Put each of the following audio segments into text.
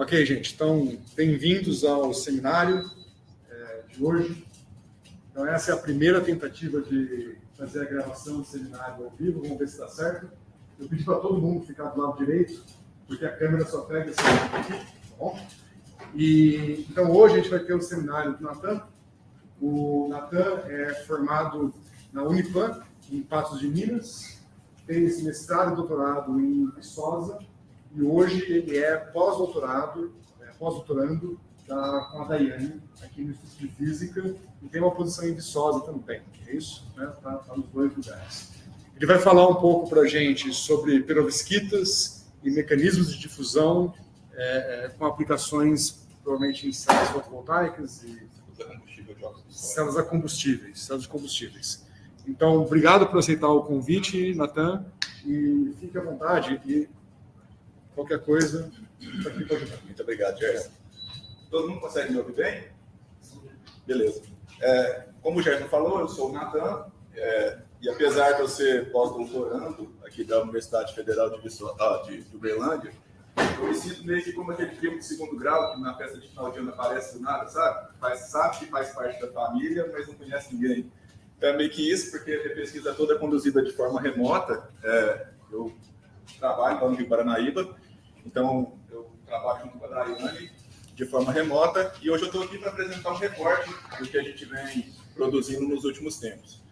Ok, gente, então, bem-vindos ao seminário de hoje. Então, essa é a primeira tentativa de fazer a gravação do seminário ao vivo, vamos ver se dá certo. Eu pedi para todo mundo ficar do lado direito, porque a câmera só pega esse lado aqui, tá bom? Então, hoje a gente vai ter o seminário do Natan. O Natan é formado na Unipam, em Patos de Minas, fez mestrado e doutorado em Viçosa, e hoje ele é pós-doutorando com a Daiane, aqui no Instituto de Física, e tem uma posição em Viçosa também, é isso? Tá nos dois lugares. Ele vai falar um pouco para a gente sobre perovskitas e mecanismos de difusão com aplicações, provavelmente, em células fotovoltaicas e células a combustíveis. Então, obrigado por aceitar o convite, Natan, e fique à vontade e qualquer coisa, está aqui para ajudar. Muito obrigado, Gerson. Todo mundo consegue me ouvir bem? Beleza. Como o Gerson falou, eu sou o Natan, e apesar de eu ser pós-doutorando aqui da Universidade Federal de Uberlândia, eu me sinto meio que como aquele primo de segundo grau que na festa de final de ano aparece do nada, sabe? Sabe que faz parte da família, mas não conhece ninguém. Então é meio que isso, porque a pesquisa toda é conduzida de forma remota. Eu trabalho lá no Rio Paranaíba, então eu trabalho junto com a Daiane de forma remota, e hoje eu estou aqui para apresentar um recorte do que a gente vem produzindo nos últimos tempos,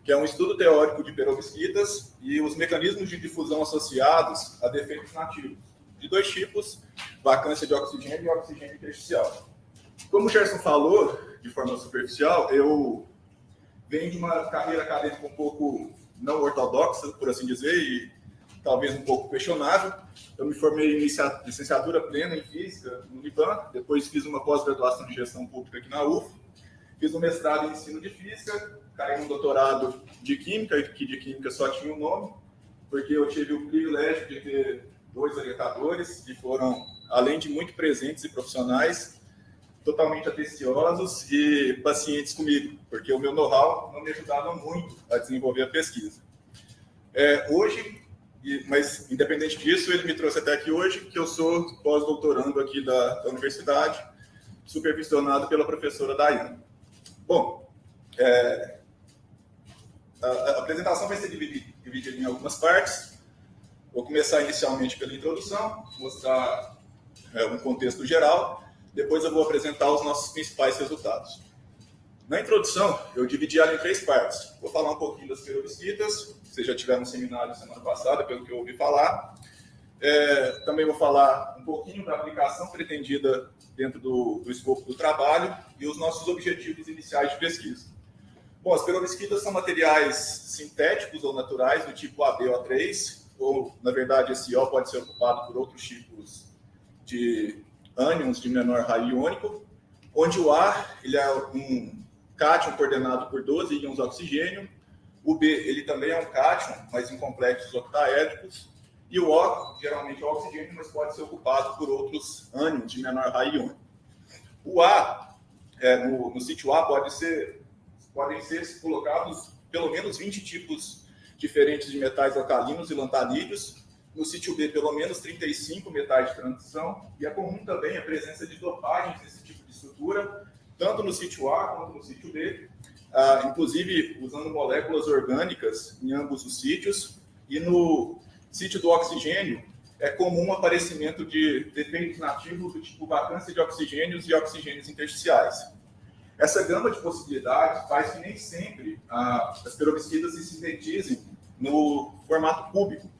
que é um estudo teórico de perovskitas e os mecanismos de difusão associados a defeitos nativos, de dois tipos, vacância de oxigênio e oxigênio intersticial. Como o Gerson falou, de forma superficial, eu venho de uma carreira acadêmica um pouco não ortodoxa, por assim dizer, e talvez um pouco questionável. Eu me formei em licenciatura plena em Física no Unipam, depois fiz uma pós-graduação em Gestão Pública aqui na UF, fiz um mestrado em Ensino de Física, caí num doutorado de Química, que de Química só tinha um nome, porque eu tive o privilégio de ter dois orientadores que foram, além de muito presentes e profissionais, totalmente atenciosos e pacientes comigo, porque o meu know-how não me ajudava muito a desenvolver a pesquisa. Hoje, mas independente disso, ele me trouxe até aqui hoje, que eu sou pós-doutorando aqui da universidade, supervisionado pela professora Daiane. Bom, a apresentação vai ser dividida em algumas partes. Vou começar inicialmente pela introdução, mostrar um contexto geral, depois eu vou apresentar os nossos principais resultados. Na introdução, eu dividi ela em três partes. Vou falar um pouquinho das perovskitas, vocês já tiveram um seminário semana passada, pelo que eu ouvi falar. Também vou falar um pouquinho da aplicação pretendida dentro do escopo do trabalho e os nossos objetivos iniciais de pesquisa. Bom, as perovskitas são materiais sintéticos ou naturais do tipo AbO3, ou, na verdade, esse O pode ser ocupado por outros tipos de ânions de menor raio iônico, onde o A ele é um cátion coordenado por 12 íons de oxigênio, o B ele também é um cátion, mas em complexos octaédricos, e o O geralmente é oxigênio, mas pode ser ocupado por outros ânions de menor raio iônico. O A, no sítio A, podem ser colocados pelo menos 20 tipos diferentes de metais alcalinos e lantanídeos, no sítio B, pelo menos 35 metais de transição, e é comum também a presença de dopagens nesse tipo de estrutura, tanto no sítio A quanto no sítio B, inclusive usando moléculas orgânicas em ambos os sítios, e no sítio do oxigênio é comum o aparecimento de defeitos nativos do tipo vacância de oxigênios e oxigênios intersticiais. Essa gama de possibilidades faz que nem sempre as perovskitas se sintetizem no formato cúbico,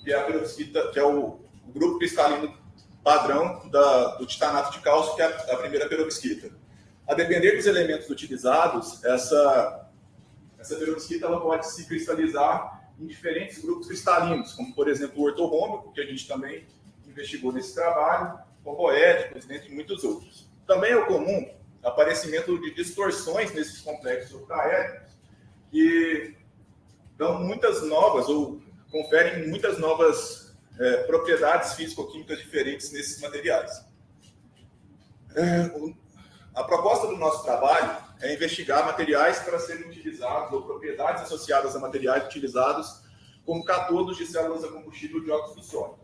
que é a perovskita, que é o grupo cristalino padrão do titanato de cálcio, que é a primeira perovskita. A depender dos elementos utilizados, essa perovskita ela pode se cristalizar em diferentes grupos cristalinos, como, por exemplo, o ortorrômico, que a gente também investigou nesse trabalho, compoéticos, dentre muitos outros. Também é comum o aparecimento de distorções nesses complexos octaédricos, que dão muitas novas, ou conferem muitas novas propriedades físico-químicas diferentes nesses materiais. A proposta do nosso trabalho é investigar materiais para serem utilizados, ou propriedades associadas a materiais utilizados como catodos de células a combustível de óxido de sódio.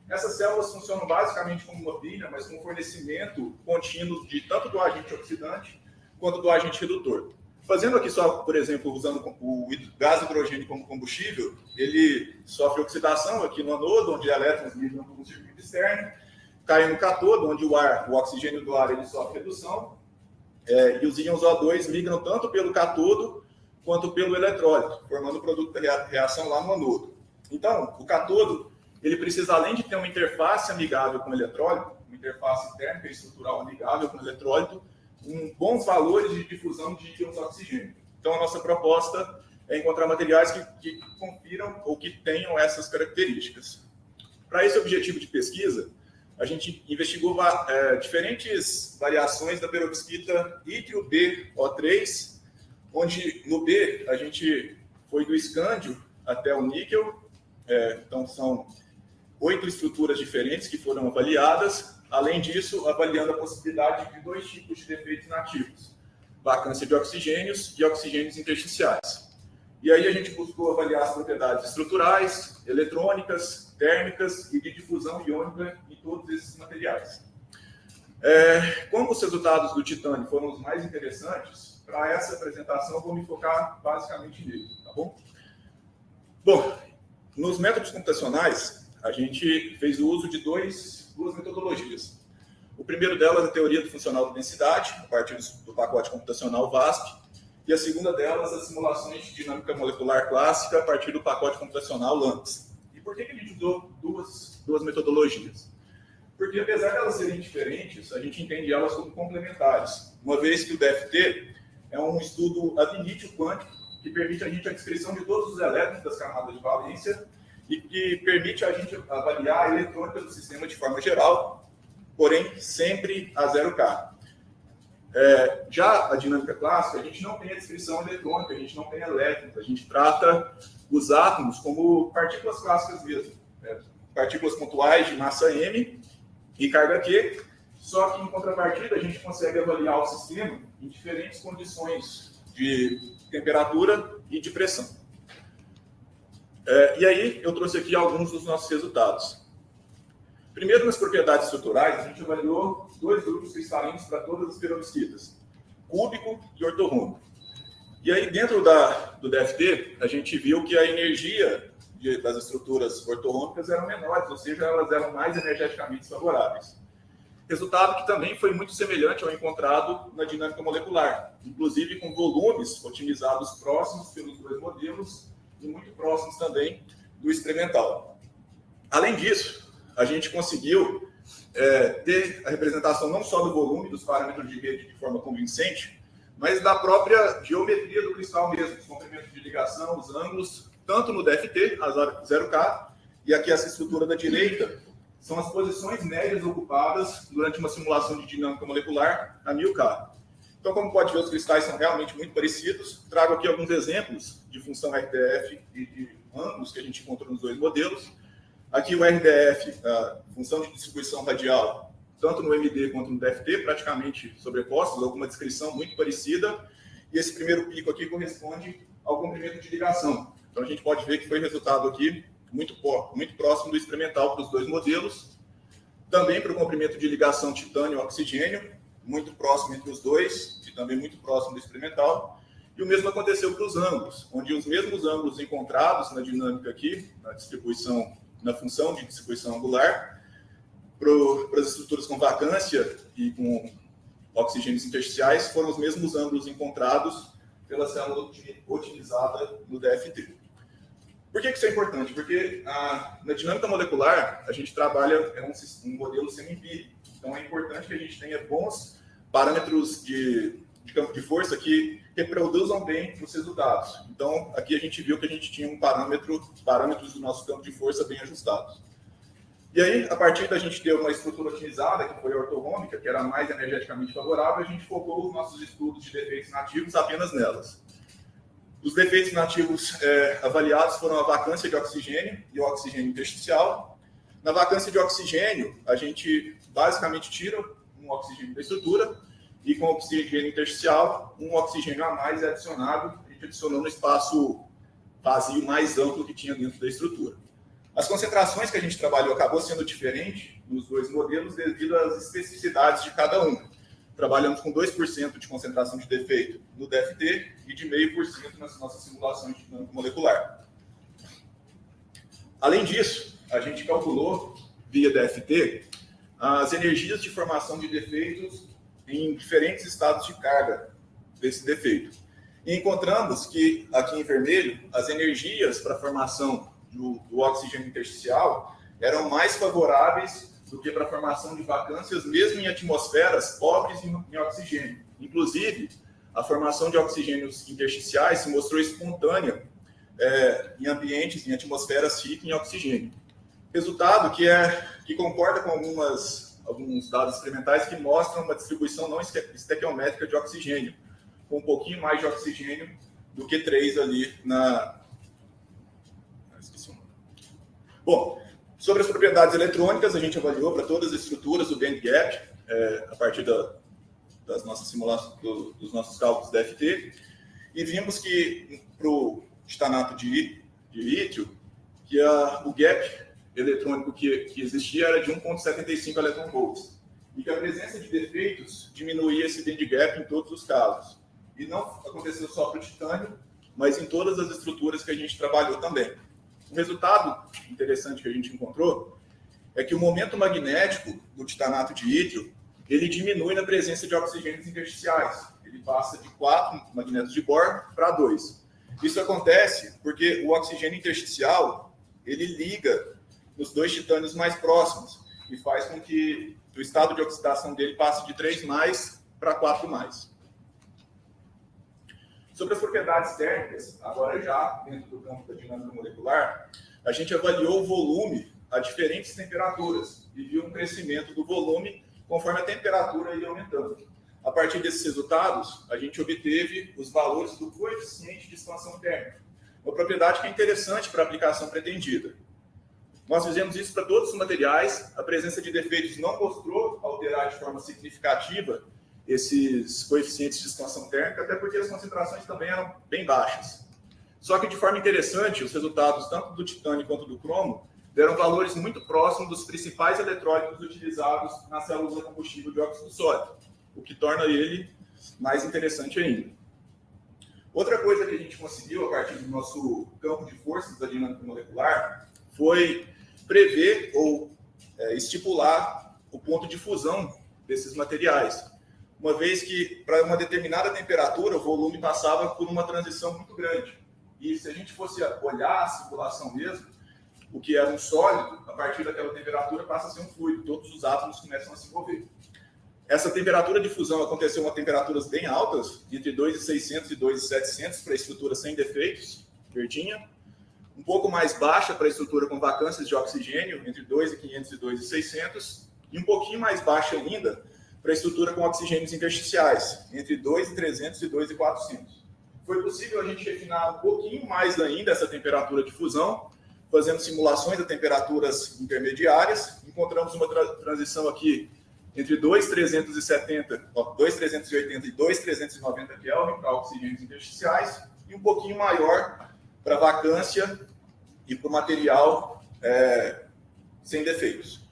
Essas células funcionam basicamente como uma pilha, mas com fornecimento contínuo de tanto do agente oxidante quanto do agente redutor. Fazendo aqui só, por exemplo, usando o gás hidrogênio como combustível, ele sofre oxidação aqui no anodo, onde elétrons migram para um circuito externo, cai no cátodo, onde o oxigênio do ar, ele sofre redução, e os íons O2 migram tanto pelo cátodo quanto pelo eletrólito, formando o produto da reação lá no anodo. Então, o cátodo, ele precisa, além de ter uma interface amigável com o eletrólito, uma interface térmica e estrutural amigável com o eletrólito, bons valores de difusão de íons oxigênio. Então, a nossa proposta é encontrar materiais que confiram ou que tenham essas características. Para esse objetivo de pesquisa, a gente investigou diferentes variações da perovskita ítrio BO3, onde no B a gente foi do escândio até o níquel, então são 8 estruturas diferentes que foram avaliadas. Além disso, avaliando a possibilidade de 2 tipos de defeitos nativos, vacância de oxigênios e oxigênios intersticiais. E aí a gente buscou avaliar as propriedades estruturais, eletrônicas, térmicas e de difusão iônica em todos esses materiais. Como os resultados do titânio foram os mais interessantes, para essa apresentação eu vou me focar basicamente nele, tá bom? Bom, nos métodos computacionais, a gente fez o uso de duas metodologias. O primeiro delas é a teoria do funcional de densidade, a partir do pacote computacional VASP, e a segunda delas, as simulações de dinâmica molecular clássica, a partir do pacote computacional LAMPS. E por que a gente usou duas metodologias? Porque, apesar de elas serem diferentes, a gente entende elas como complementares, uma vez que o DFT é um estudo ad initio quântico, que permite a gente a descrição de todos os elétrons das camadas de valência, e que permite a gente avaliar a eletrônica do sistema de forma geral, porém sempre a 0K. Já a dinâmica clássica, a gente não tem a descrição eletrônica, a gente não tem elétrons, a gente trata os átomos como partículas clássicas mesmo, partículas pontuais de massa M e carga Q, só que em contrapartida a gente consegue avaliar o sistema em diferentes condições de temperatura e de pressão. E aí, eu trouxe aqui alguns dos nossos resultados. Primeiro, nas propriedades estruturais, a gente avaliou 2 grupos cristalinos para todas as perovskitas, cúbico e ortorrômbico. E aí, dentro do DFT, a gente viu que a energia das estruturas ortorrômbicas eram menores, ou seja, elas eram mais energeticamente favoráveis. Resultado que também foi muito semelhante ao encontrado na dinâmica molecular, inclusive com volumes otimizados próximos pelos 2 modelos, e muito próximos também do experimental. Além disso, a gente conseguiu ter a representação não só do volume dos parâmetros de rede de forma convincente, mas da própria geometria do cristal mesmo, os comprimentos de ligação, os ângulos, tanto no DFT, a 0K, e aqui essa estrutura da direita, são as posições médias ocupadas durante uma simulação de dinâmica molecular a 1000K. Então, como pode ver, os cristais são realmente muito parecidos. Trago aqui alguns exemplos de função RDF e de ângulos que a gente encontrou nos 2 modelos. Aqui o RDF, a função de distribuição radial, tanto no MD quanto no DFT, praticamente sobrepostos, alguma descrição muito parecida. E esse primeiro pico aqui corresponde ao comprimento de ligação. Então, a gente pode ver que foi resultado aqui muito próximo do experimental para os 2 modelos. Também para o comprimento de ligação titânio-oxigênio, muito próximo entre os 2, e também muito próximo do experimental. E o mesmo aconteceu para os ângulos, onde os mesmos ângulos encontrados na dinâmica aqui, na função de distribuição angular, para as estruturas com vacância e com oxigênios intersticiais, foram os mesmos ângulos encontrados pela célula otimizada no DFT. Por que isso é importante? Porque na dinâmica molecular, a gente trabalha um modelo semi-empírico. Então, é importante que a gente tenha bons parâmetros de campo de força que reproduzam bem os resultados. Então, aqui a gente viu que a gente tinha parâmetros do nosso campo de força bem ajustados. E aí, a partir da gente ter uma estrutura otimizada, que foi a ortorrômbica, que era mais energeticamente favorável, a gente focou os nossos estudos de defeitos nativos apenas nelas. Os defeitos nativos avaliados foram a vacância de oxigênio e o oxigênio intersticial. Na vacância de oxigênio, a gente basicamente tira um oxigênio da estrutura e com oxigênio intersticial, um oxigênio a mais é adicionado, a gente adicionou no espaço vazio mais amplo que tinha dentro da estrutura. As concentrações que a gente trabalhou acabou sendo diferente nos dois modelos devido às especificidades de cada um. Trabalhamos com 2% de concentração de defeito no DFT e de 0,5% nas nossas simulações de dinâmica molecular. Além disso, a gente calculou, via DFT, as energias de formação de defeitos em diferentes estados de carga desse defeito. E encontramos que, aqui em vermelho, as energias para a formação do oxigênio intersticial eram mais favoráveis do que para a formação de vacâncias, mesmo em atmosferas pobres em oxigênio. Inclusive, a formação de oxigênios intersticiais se mostrou espontânea em ambientes, em atmosferas ricas em oxigênio. Resultado que concorda com alguns dados experimentais que mostram uma distribuição não estequiométrica de oxigênio, com um pouquinho mais de oxigênio do que 3 ali na... Esqueci o nome. Bom, sobre as propriedades eletrônicas, a gente avaliou para todas as estruturas o band gap, a partir das nossas simulações, dos nossos cálculos DFT, e vimos que para o titanato de lítio, que o gap eletrônico que existia era de 1,75 electronvolts, e que a presença de defeitos diminuía esse band gap em todos os casos. E não aconteceu só para o titânio, mas em todas as estruturas que a gente trabalhou também. O resultado interessante que a gente encontrou é que o momento magnético do titanato de lítio ele diminui na presença de oxigênios intersticiais. Ele passa de 4 magnetos de Bohr para 2. Isso acontece porque o oxigênio intersticial ele liga nos dois titânios mais próximos e faz com que o estado de oxidação dele passe de 3+ para 4+. Sobre as propriedades térmicas, agora já dentro do campo da dinâmica molecular, a gente avaliou o volume a diferentes temperaturas e viu um crescimento do volume conforme a temperatura ia aumentando. A partir desses resultados, a gente obteve os valores do coeficiente de expansão térmica, uma propriedade que é interessante para a aplicação pretendida. Nós fizemos isso para todos os materiais, a presença de defeitos não mostrou alterar de forma significativa esses coeficientes de expansão térmica, até porque as concentrações também eram bem baixas. Só que, de forma interessante, os resultados tanto do titânio quanto do cromo deram valores muito próximos dos principais eletrólitos utilizados na célula combustível de óxido sólido, o que torna ele mais interessante ainda. Outra coisa que a gente conseguiu, a partir do nosso campo de forças da dinâmica molecular, foi prever ou estipular o ponto de fusão desses materiais. Uma vez que, para uma determinada temperatura, o volume passava por uma transição muito grande. E se a gente fosse olhar a simulação mesmo, o que era um sólido, a partir daquela temperatura passa a ser um fluido, todos os átomos começam a se mover. Essa temperatura de fusão aconteceu a temperaturas bem altas, entre 2.600 e 2.700 para a estrutura sem defeitos, verdinha, um pouco mais baixa para a estrutura com vacâncias de oxigênio, entre 2.500 e 2.600, e um pouquinho mais baixa ainda para a estrutura com oxigênios intersticiais, entre 2.300 e 2.400. Foi possível a gente refinar um pouquinho mais ainda essa temperatura de fusão, fazendo simulações a temperaturas intermediárias. Encontramos uma transição aqui entre 2.380 e 2.390 Kelvin para oxigênios intersticiais, e um pouquinho maior para vacância e para o material sem defeitos.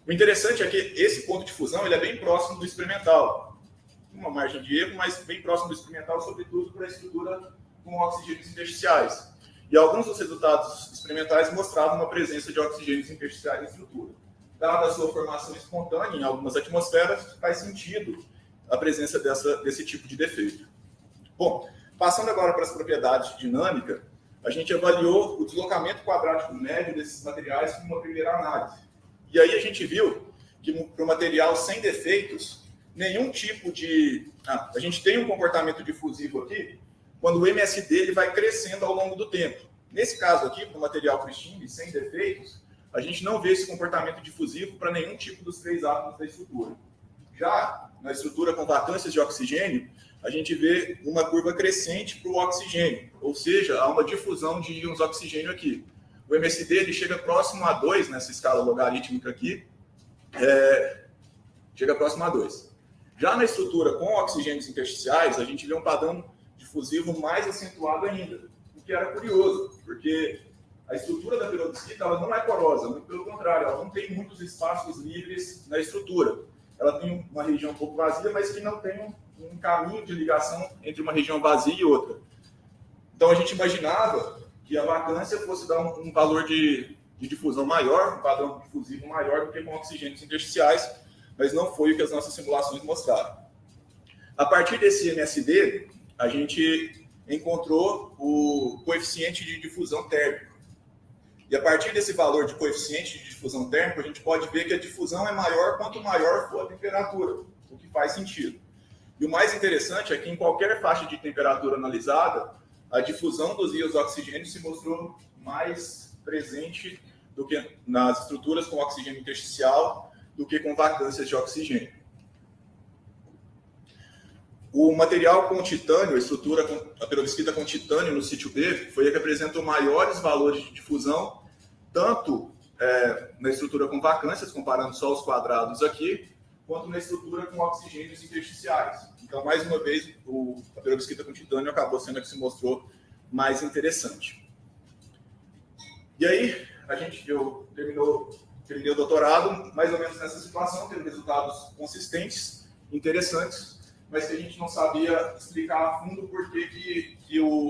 O interessante é que esse ponto de fusão ele é bem próximo do experimental. Uma margem de erro, mas bem próximo do experimental, sobretudo para a estrutura com oxigênios intersticiais. E alguns dos resultados experimentais mostravam uma presença de oxigênios intersticiais na estrutura. Dada a sua formação espontânea em algumas atmosferas, faz sentido a presença desse tipo de defeito. Bom, passando agora para as propriedades de dinâmica, a gente avaliou o deslocamento quadrático médio desses materiais com uma primeira análise. E aí a gente viu que para o material sem defeitos, nenhum tipo de... a gente tem um comportamento difusivo aqui, quando o MSD ele vai crescendo ao longo do tempo. Nesse caso aqui, para o material pristino e sem defeitos, a gente não vê esse comportamento difusivo para nenhum tipo dos 3 átomos da estrutura. Já na estrutura com vacâncias de oxigênio, a gente vê uma curva crescente para o oxigênio, ou seja, há uma difusão de íons oxigênio aqui. O MSD ele chega próximo a 2 nessa escala logarítmica aqui, chega próximo a 2. Já na estrutura com oxigênios intersticiais, a gente vê um padrão difusivo mais acentuado ainda, o que era curioso, porque a estrutura da perovskita ela não é porosa, muito pelo contrário, ela não tem muitos espaços livres na estrutura. Ela tem uma região um pouco vazia, mas que não tem um caminho de ligação entre uma região vazia e outra. Então a gente imaginava que a vacância fosse dar um valor de difusão maior, um padrão difusivo maior do que com oxigênios intersticiais, mas não foi o que as nossas simulações mostraram. A partir desse MSD, a gente encontrou o coeficiente de difusão térmico. E a partir desse valor de coeficiente de difusão térmico, a gente pode ver que a difusão é maior quanto maior for a temperatura, o que faz sentido. E o mais interessante é que em qualquer faixa de temperatura analisada, a difusão dos íons oxigênios se mostrou mais presente do que nas estruturas com oxigênio intersticial do que com vacâncias de oxigênio. O material com titânio, a estrutura, a perovskita com titânio no sítio B, foi a que apresentou maiores valores de difusão, tanto na estrutura com vacâncias, comparando só os quadrados aqui, quanto na estrutura com oxigênios intersticiais. Então, mais uma vez, a perovskita com titânio acabou sendo a que se mostrou mais interessante. E aí, eu terminei o doutorado mais ou menos nessa situação, tendo resultados consistentes, interessantes, mas que a gente não sabia explicar a fundo por que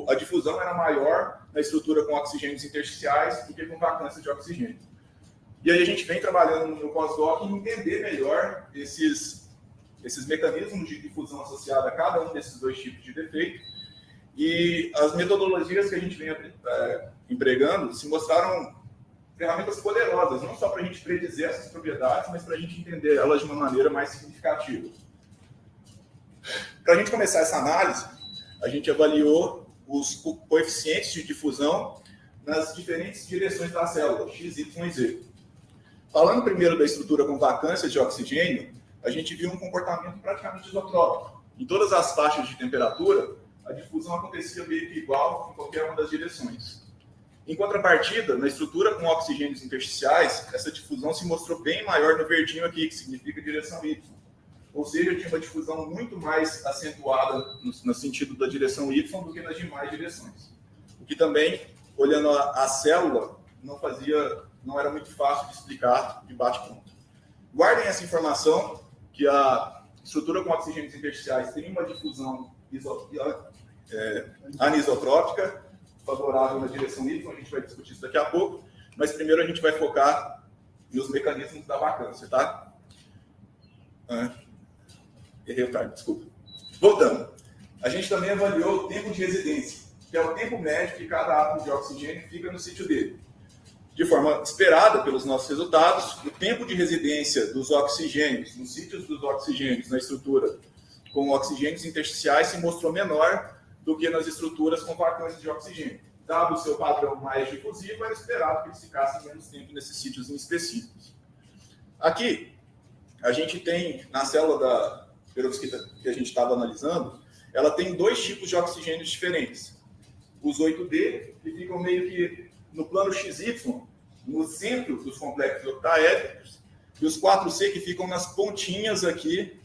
a difusão era maior na estrutura com oxigênios intersticiais do que com vacância de oxigênio. E aí a gente vem trabalhando no pós-doc em entender melhor esses mecanismos de difusão associada a cada um desses dois tipos de defeito. E as metodologias que a gente vem empregando se mostraram ferramentas poderosas, não só para a gente predizer essas propriedades, mas para a gente entender elas de uma maneira mais significativa. Para a gente começar essa análise, a gente avaliou os coeficientes de difusão nas diferentes direções da célula, X, Y e Z. Falando primeiro da estrutura com vacância de oxigênio, a gente viu um comportamento praticamente isotrópico. Em todas as faixas de temperatura, a difusão acontecia meio que igual em qualquer uma das direções. Em contrapartida, na estrutura com oxigênios intersticiais, essa difusão se mostrou bem maior no verdinho aqui, que significa direção Y. Ou seja, tinha uma difusão muito mais acentuada no sentido da direção Y do que nas demais direções. O que também, olhando a célula, não era muito fácil de explicar de bate-pronto. Guardem essa informação, que a estrutura com oxigênios intersticiais tem uma difusão anisotrópica, favorável na direção Y, a gente vai discutir isso daqui a pouco, mas primeiro a gente vai focar nos mecanismos da vacância, tá? Errei o time, desculpa. Voltando. A gente também avaliou o tempo de residência, que é o tempo médio que cada átomo de oxigênio fica no sítio dele. De forma esperada pelos nossos resultados, o tempo de residência dos oxigênios, nos sítios dos oxigênios, na estrutura com oxigênios intersticiais, se mostrou menor do que nas estruturas com vacância de oxigênio. Dado o seu padrão mais difusivo, era esperado que eles ficassem menos tempo nesses sítios específicos. Aqui, a gente tem, na célula da perovskita que a gente estava analisando, ela tem dois tipos de oxigênios diferentes. Os 8D, que ficam meio que no plano XY, no centro dos complexos octaédricos, e os 4C, que ficam nas pontinhas aqui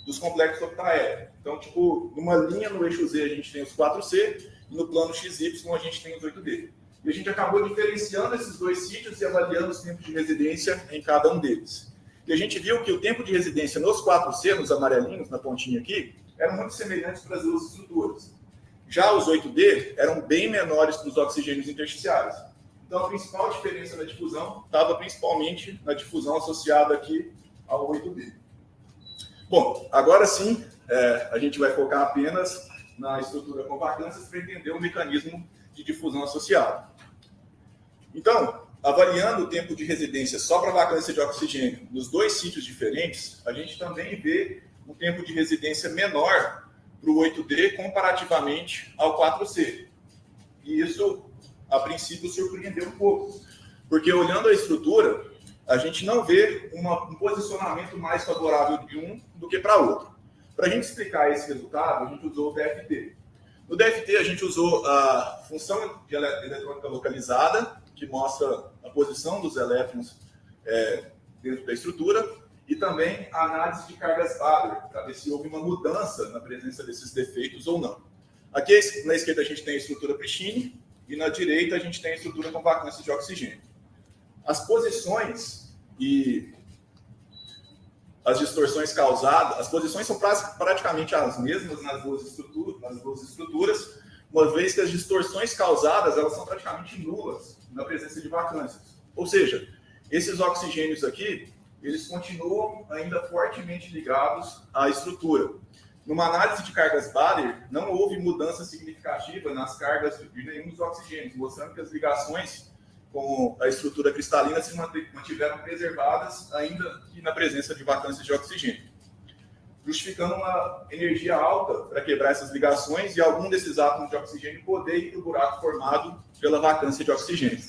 dos complexos octaédricos. Então, tipo, numa linha no eixo Z a gente tem os 4C, e no plano XY a gente tem os 8D. E a gente acabou diferenciando esses dois sítios e avaliando os tempos de residência em cada um deles. E a gente viu que o tempo de residência nos 4C, nos amarelinhos, na pontinha aqui, eram muito semelhantes para as duas estruturas. Já os 8D eram bem menores nos oxigênios intersticiais. Então, a principal diferença na difusão estava principalmente na difusão associada aqui ao 8D. Bom, agora sim, a gente vai focar apenas na estrutura com vacâncias para entender o mecanismo de difusão associado. Então, avaliando o tempo de residência só para vacância de oxigênio nos dois sítios diferentes, a gente também vê um tempo de residência menor para o 8D comparativamente ao 4C. E isso, a princípio, surpreendeu um pouco, porque olhando a estrutura, a gente não vê um posicionamento mais favorável de um do que para outro. Para a gente explicar esse resultado, a gente usou o DFT. No DFT, a gente usou a função de eletrônica localizada, que mostra a posição dos elétrons dentro da estrutura, e também a análise de cargas Bader, para ver se houve uma mudança na presença desses defeitos ou não. Aqui na esquerda a gente tem a estrutura Prishini, e na direita a gente tem a estrutura com vacância de oxigênio. As posições e as distorções causadas, as posições são praticamente as mesmas nas duas estruturas, uma vez que as distorções causadas elas são praticamente nulas na presença de vacâncias. Ou seja, esses oxigênios aqui, eles continuam ainda fortemente ligados à estrutura. Numa análise de cargas Bader, não houve mudança significativa nas cargas de nenhum dos oxigênios, mostrando que as ligações com a estrutura cristalina se mantiveram preservadas, ainda que na presença de vacâncias de oxigênio, justificando uma energia alta para quebrar essas ligações e algum desses átomos de oxigênio poder ir para o buraco formado pela vacância de oxigênio.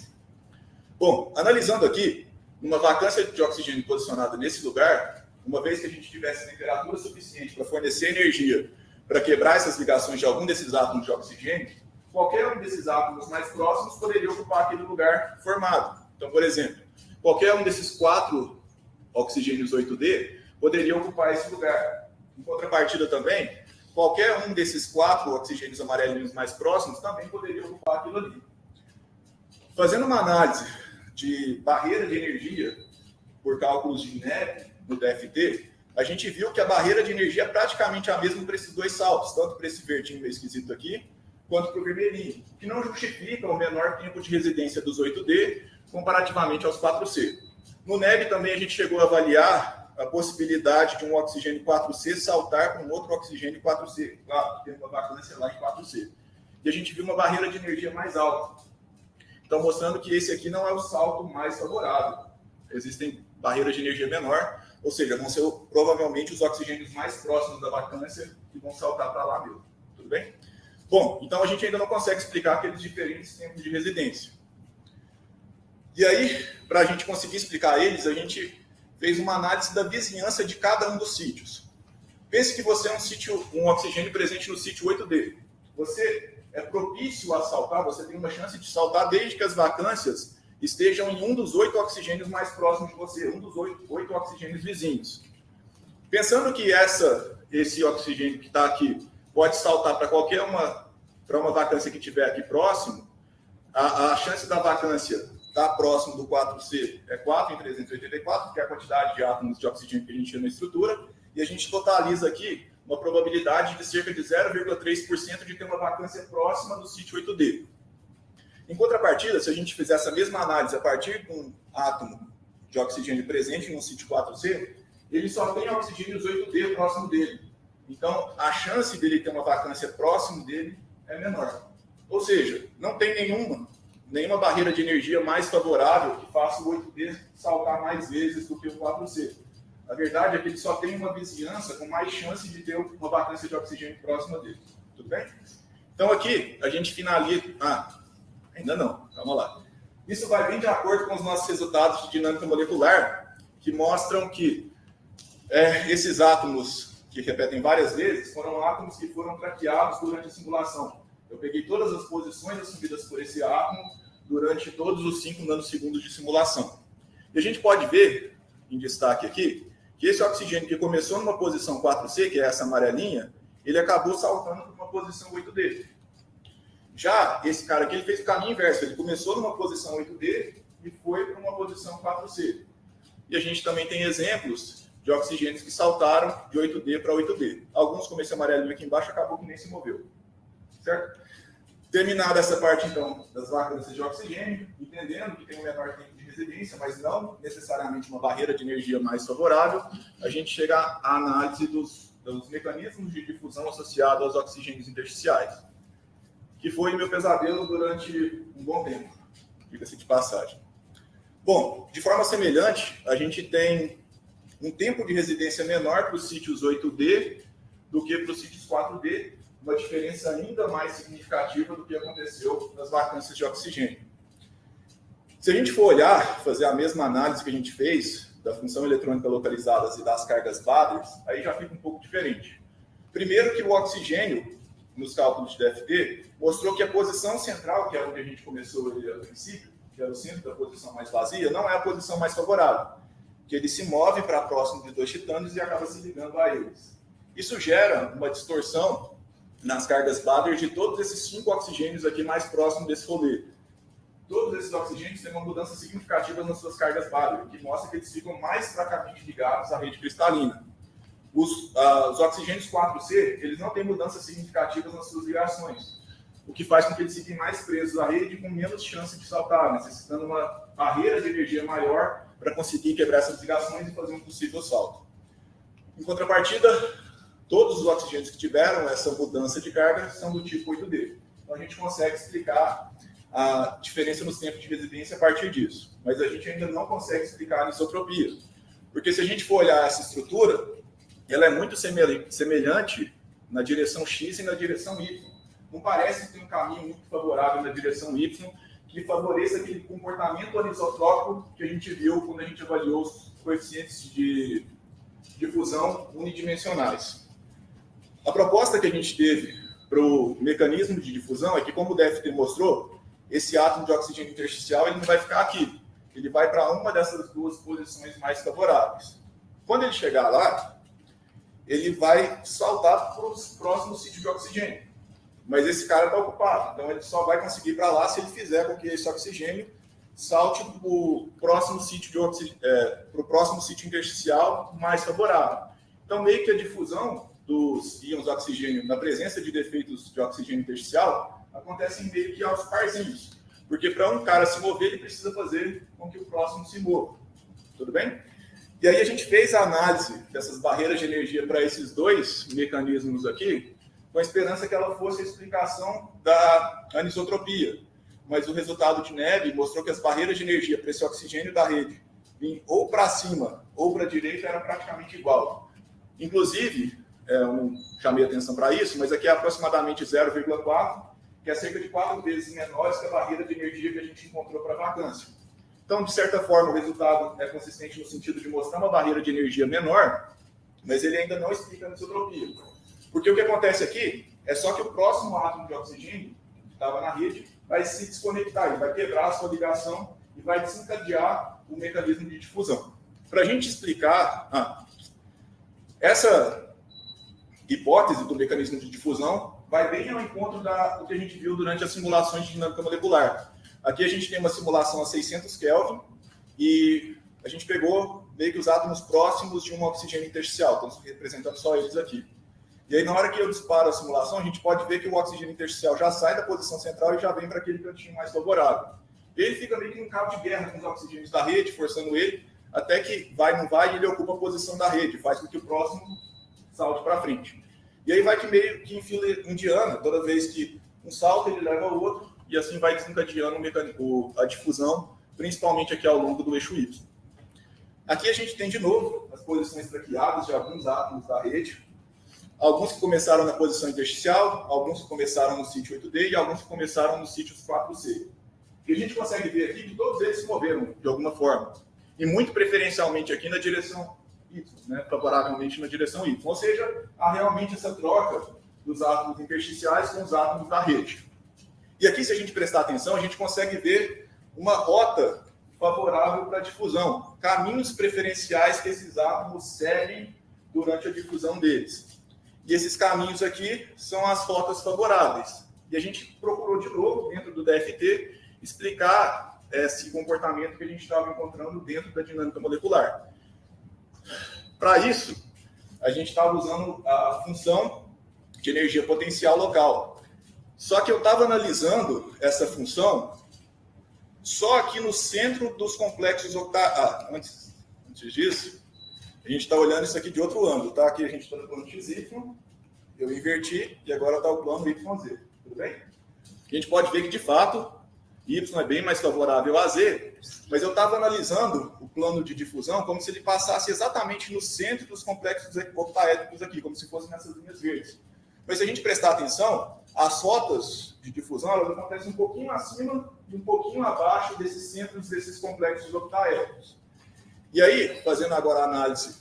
Bom, analisando aqui, uma vacância de oxigênio posicionada nesse lugar, uma vez que a gente tivesse temperatura suficiente para fornecer energia para quebrar essas ligações de algum desses átomos de oxigênio, qualquer um desses átomos mais próximos poderia ocupar aquele lugar formado. Então, por exemplo, qualquer um desses 4 oxigênios 8D poderia ocupar esse lugar. Em contrapartida também, qualquer um desses 4 oxigênios amarelinhos mais próximos também poderia ocupar aquilo ali. Fazendo uma análise de barreira de energia por cálculos de Neb no DFT, a gente viu que a barreira de energia é praticamente a mesma para esses 2 saltos, tanto para esse verdinho meio esquisito aqui, quanto para o vermelhinho, que não justifica o menor tempo de residência dos 8D comparativamente aos 4C. No Neb também a gente chegou a avaliar a possibilidade de um oxigênio 4C saltar para um outro oxigênio 4C, claro, tem uma vacância lá em 4C. E a gente viu uma barreira de energia mais alta. Então, mostrando que esse aqui não é o salto mais favorável. Existem barreiras de energia menor, ou seja, vão ser provavelmente os oxigênios mais próximos da vacância que vão saltar para lá mesmo. Tudo bem? Bom, então a gente ainda não consegue explicar aqueles diferentes tempos de residência. E aí, para a gente conseguir explicar eles, a gente fez uma análise da vizinhança de cada um dos sítios. Pense que você é um oxigênio presente no sítio 8D. Você é propício a saltar, você tem uma chance de saltar desde que as vacâncias estejam em um dos 8 oxigênios mais próximos de você, um dos 8 oxigênios vizinhos. Pensando que esse oxigênio que está aqui pode saltar para uma vacância que tiver aqui próximo, a chance da vacância estar próximo do 4C é 4 em 384, que é a quantidade de átomos de oxigênio que a gente tinha na estrutura, e a gente totaliza aqui uma probabilidade de cerca de 0,3% de ter uma vacância próxima do sítio 8D. Em contrapartida, se a gente fizer essa mesma análise a partir de um átomo de oxigênio presente no sítio 4C, ele só tem oxigênios 8D próximo dele. Então, a chance dele ter uma vacância próximo dele é menor. Ou seja, não tem nenhuma barreira de energia mais favorável que faça o 8D saltar mais vezes do que o 4C. A verdade é que ele só tem uma vizinhança com mais chance de ter uma vacância de oxigênio próxima dele. Tudo bem? Então, aqui, a gente finaliza... ainda não. Calma lá. Isso vai bem de acordo com os nossos resultados de dinâmica molecular, que mostram que esses átomos que repetem várias vezes foram átomos que foram traqueados durante a simulação. Eu peguei todas as posições assumidas por esse átomo durante todos os 5 nanosegundos de simulação. E a gente pode ver, em destaque aqui, que esse oxigênio que começou numa posição 4C, que é essa amarelinha, ele acabou saltando para uma posição 8D. Já esse cara aqui, ele fez o caminho inverso. Ele começou numa posição 8D e foi para uma posição 4C. E a gente também tem exemplos de oxigênios que saltaram de 8D para 8D. Alguns, como esse amarelinho aqui embaixo, acabou que nem se moveu. Certo? Terminada essa parte, então, das vacâncias de oxigênio, entendendo que tem um menor tempo de residência, mas não necessariamente uma barreira de energia mais favorável, a gente chega à análise dos mecanismos de difusão associados aos oxigênios intersticiais, que foi meu pesadelo durante um bom tempo, diga-se de passagem. Bom, de forma semelhante, a gente tem um tempo de residência menor para os sítios 8D do que para os sítios 4D, uma diferença ainda mais significativa do que aconteceu nas vacâncias de oxigênio. Se a gente for olhar, fazer a mesma análise que a gente fez da função eletrônica localizadas e das cargas Bader, aí já fica um pouco diferente. Primeiro que o oxigênio, nos cálculos de DFT, mostrou que a posição central, que é onde a gente começou ele a princípio, que era o centro da posição mais vazia, não é a posição mais favorável, que ele se move para próximo de 2 titânios e acaba se ligando a eles. Isso gera uma distorção nas cargas Butler de todos esses 5 oxigênios aqui mais próximos desse rolê. Todos esses oxigênios têm uma mudança significativa nas suas cargas Butler, que mostra que eles ficam mais fracamente ligados à rede cristalina. Os oxigênios 4C, eles não têm mudanças significativas nas suas ligações, o que faz com que eles fiquem mais presos à rede com menos chance de saltar, necessitando uma barreira de energia maior para conseguir quebrar essas ligações e fazer um possível salto. Em contrapartida, todos os oxigênios que tiveram essa mudança de carga são do tipo 8D. Então a gente consegue explicar a diferença nos tempos de residência a partir disso. Mas a gente ainda não consegue explicar a anisotropia. Porque se a gente for olhar essa estrutura, ela é muito semelhante na direção X e na direção Y. Não parece ter um caminho muito favorável na direção Y que favoreça aquele comportamento anisotrópico que a gente viu quando a gente avaliou os coeficientes de difusão unidimensionais. A proposta que a gente teve para o mecanismo de difusão é que, como o DFT mostrou, esse átomo de oxigênio intersticial ele não vai ficar aqui. Ele vai para uma dessas duas posições mais favoráveis. Quando ele chegar lá, ele vai saltar para o próximo sítio de oxigênio. Mas esse cara está ocupado, então ele só vai conseguir ir para lá se ele fizer com que esse oxigênio salte para o próximo sítio intersticial mais favorável. Então, meio que a difusão dos íons de oxigênio na presença de defeitos de oxigênio intersticial acontece meio que aos parzinhos. Porque para um cara se mover, ele precisa fazer com que o próximo se mova. Tudo bem? E aí a gente fez a análise dessas barreiras de energia para esses dois mecanismos aqui, com a esperança que ela fosse a explicação da anisotropia. Mas o resultado de Neb mostrou que as barreiras de energia para esse oxigênio da rede, ou para cima ou para a direita, era praticamente igual. Inclusive, eu não chamei atenção para isso, mas aqui é aproximadamente 0,4, que é cerca de 4 vezes menores que a barreira de energia que a gente encontrou para a vacância. Então, de certa forma, o resultado é consistente no sentido de mostrar uma barreira de energia menor, mas ele ainda não explica a anisotropia. Porque o que acontece aqui é só que o próximo átomo de oxigênio, que estava na rede, vai se desconectar, ele vai quebrar a sua ligação e vai desencadear o mecanismo de difusão. Para a gente explicar, essa hipótese do mecanismo de difusão vai bem ao encontro do que a gente viu durante as simulações de dinâmica molecular. Aqui a gente tem uma simulação a 600 Kelvin e a gente pegou meio que os átomos próximos de um oxigênio intersticial, estamos representando só eles aqui. E aí, na hora que eu disparo a simulação, a gente pode ver que o oxigênio intersticial já sai da posição central e já vem para aquele cantinho mais favorável. Ele fica meio que num cabo de guerra com os oxigênios da rede, forçando ele, até que vai, não vai, e ele ocupa a posição da rede, faz com que o próximo salte para frente. E aí vai que meio que em fila indiana, toda vez que um salta, ele leva o outro, e assim vai desencadeando a difusão, principalmente aqui ao longo do eixo Y. Aqui a gente tem, de novo, as posições traqueadas de alguns átomos da rede, alguns que começaram na posição intersticial, alguns que começaram no sítio 8D e alguns que começaram no sítio 4C. E a gente consegue ver aqui que todos eles se moveram de alguma forma. E muito preferencialmente aqui na direção Y, né? Favoravelmente na direção Y. Ou seja, há realmente essa troca dos átomos intersticiais com os átomos da rede. E aqui, se a gente prestar atenção, a gente consegue ver uma rota favorável para a difusão. Caminhos preferenciais que esses átomos seguem durante a difusão deles. E esses caminhos aqui são as rotas favoráveis. E a gente procurou de novo, dentro do DFT, explicar esse comportamento que a gente estava encontrando dentro da dinâmica molecular. Para isso, a gente estava usando a função de energia potencial local. Só que eu estava analisando essa função só aqui no centro dos complexos antes disso, a gente está olhando isso aqui de outro ângulo, tá? Aqui a gente está no plano XY, eu inverti e agora está o plano YZ, tudo bem? A gente pode ver que, de fato, Y é bem mais favorável a Z, mas eu estava analisando o plano de difusão como se ele passasse exatamente no centro dos complexos octaédricos aqui, como se fosse nessas linhas verdes. Mas se a gente prestar atenção, as rotas de difusão elas acontecem um pouquinho acima e um pouquinho abaixo desses centros desses complexos octaédricos. E aí, fazendo agora a análise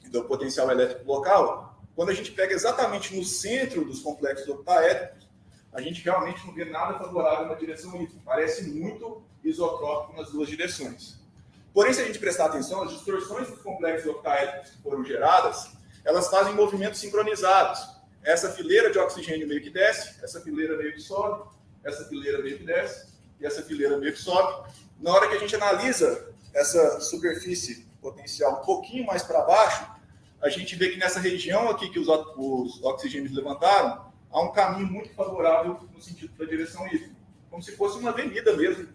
do potencial elétrico local, quando a gente pega exatamente no centro dos complexos octaédricos, a gente realmente não vê nada favorável na direção Y. Parece muito isotrópico nas duas direções. Porém, se a gente prestar atenção, as distorções dos complexos octaédricos que foram geradas, elas fazem movimentos sincronizados. essa fileira de oxigênio meio que desce, essa fileira meio que sobe, essa fileira meio que desce e essa fileira meio que sobe. Na hora que a gente analisa essa superfície potencial um pouquinho mais para baixo, a gente vê que nessa região aqui que os oxigênios levantaram, há um caminho muito favorável no sentido da direção Y, como se fosse uma avenida mesmo,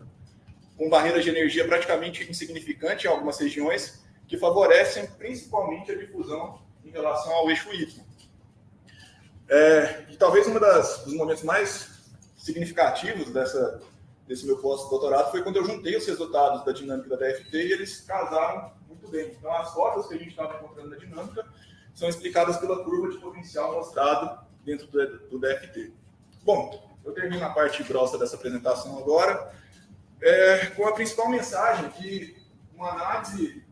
com barreiras de energia praticamente insignificantes em algumas regiões, que favorecem principalmente a difusão em relação ao eixo Y. E talvez dos momentos mais significativos desse meu pós-doutorado foi quando eu juntei os resultados da dinâmica da DFT e eles casaram muito bem. Então, as rotas que a gente estava encontrando na dinâmica são explicadas pela curva de potencial mostrada dentro do DFT. Bom, eu termino a parte grossa dessa apresentação agora, com a principal mensagem que uma análise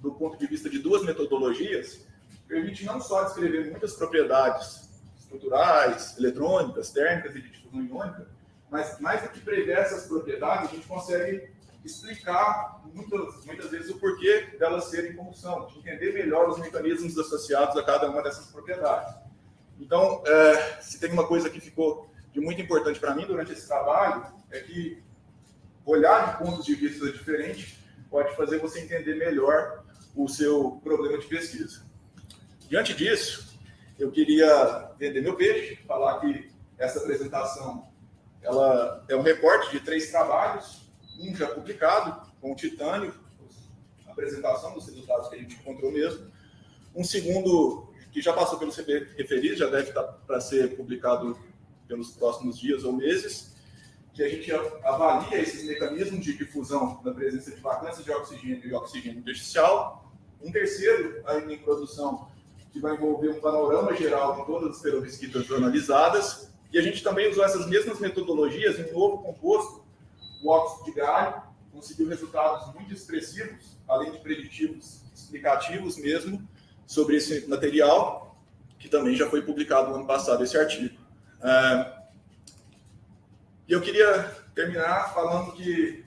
do ponto de vista de duas metodologias permite não só descrever muitas propriedades estruturais, eletrônicas, térmicas e de difusão iônica, mas mais do que prever essas propriedades, a gente consegue explicar muitas vezes o porquê delas serem como são, de entender melhor os mecanismos associados a cada uma dessas propriedades. Então, se tem uma coisa que ficou de muito importante para mim durante esse trabalho, é que olhar de pontos de vista diferentes pode fazer você entender melhor o seu problema de pesquisa. Diante disso, eu queria vender meu peixe, falar que essa apresentação ela é um recorte de 3 trabalhos, um já publicado, com o titânio, a apresentação dos resultados que a gente encontrou mesmo, um segundo que já passou pelo CB referido, já deve estar para ser publicado pelos próximos dias ou meses, que a gente avalia esses mecanismos de difusão na presença de vacância de oxigênio e oxigênio intersticial. Um terceiro, ainda em produção, que vai envolver um panorama geral de todas as perovskitas analisadas. E a gente também usou essas mesmas metodologias em um novo composto, o óxido de galho, conseguiu resultados muito expressivos, além de preditivos, explicativos mesmo, sobre esse material, que também já foi publicado no ano passado, esse artigo. E eu queria terminar falando que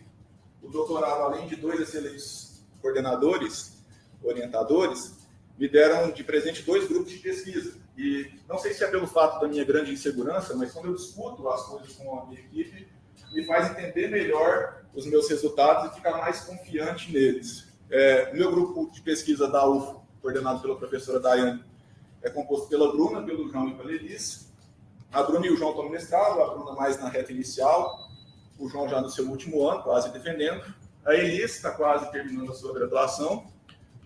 o doutorado, além de 2 excelentes coordenadores, orientadores, me deram de presente 2 grupos de pesquisa. E não sei se é pelo fato da minha grande insegurança, mas quando eu discuto as coisas com a minha equipe, me faz entender melhor os meus resultados e ficar mais confiante neles. O meu grupo de pesquisa da UFO, coordenado pela professora Daiane, é composto pela Bruna, pelo João e pela Elis. A Bruna e o João estão no mestrado, a Bruna mais na reta inicial, o João já no seu último ano, quase defendendo. A Elis está quase terminando a sua graduação,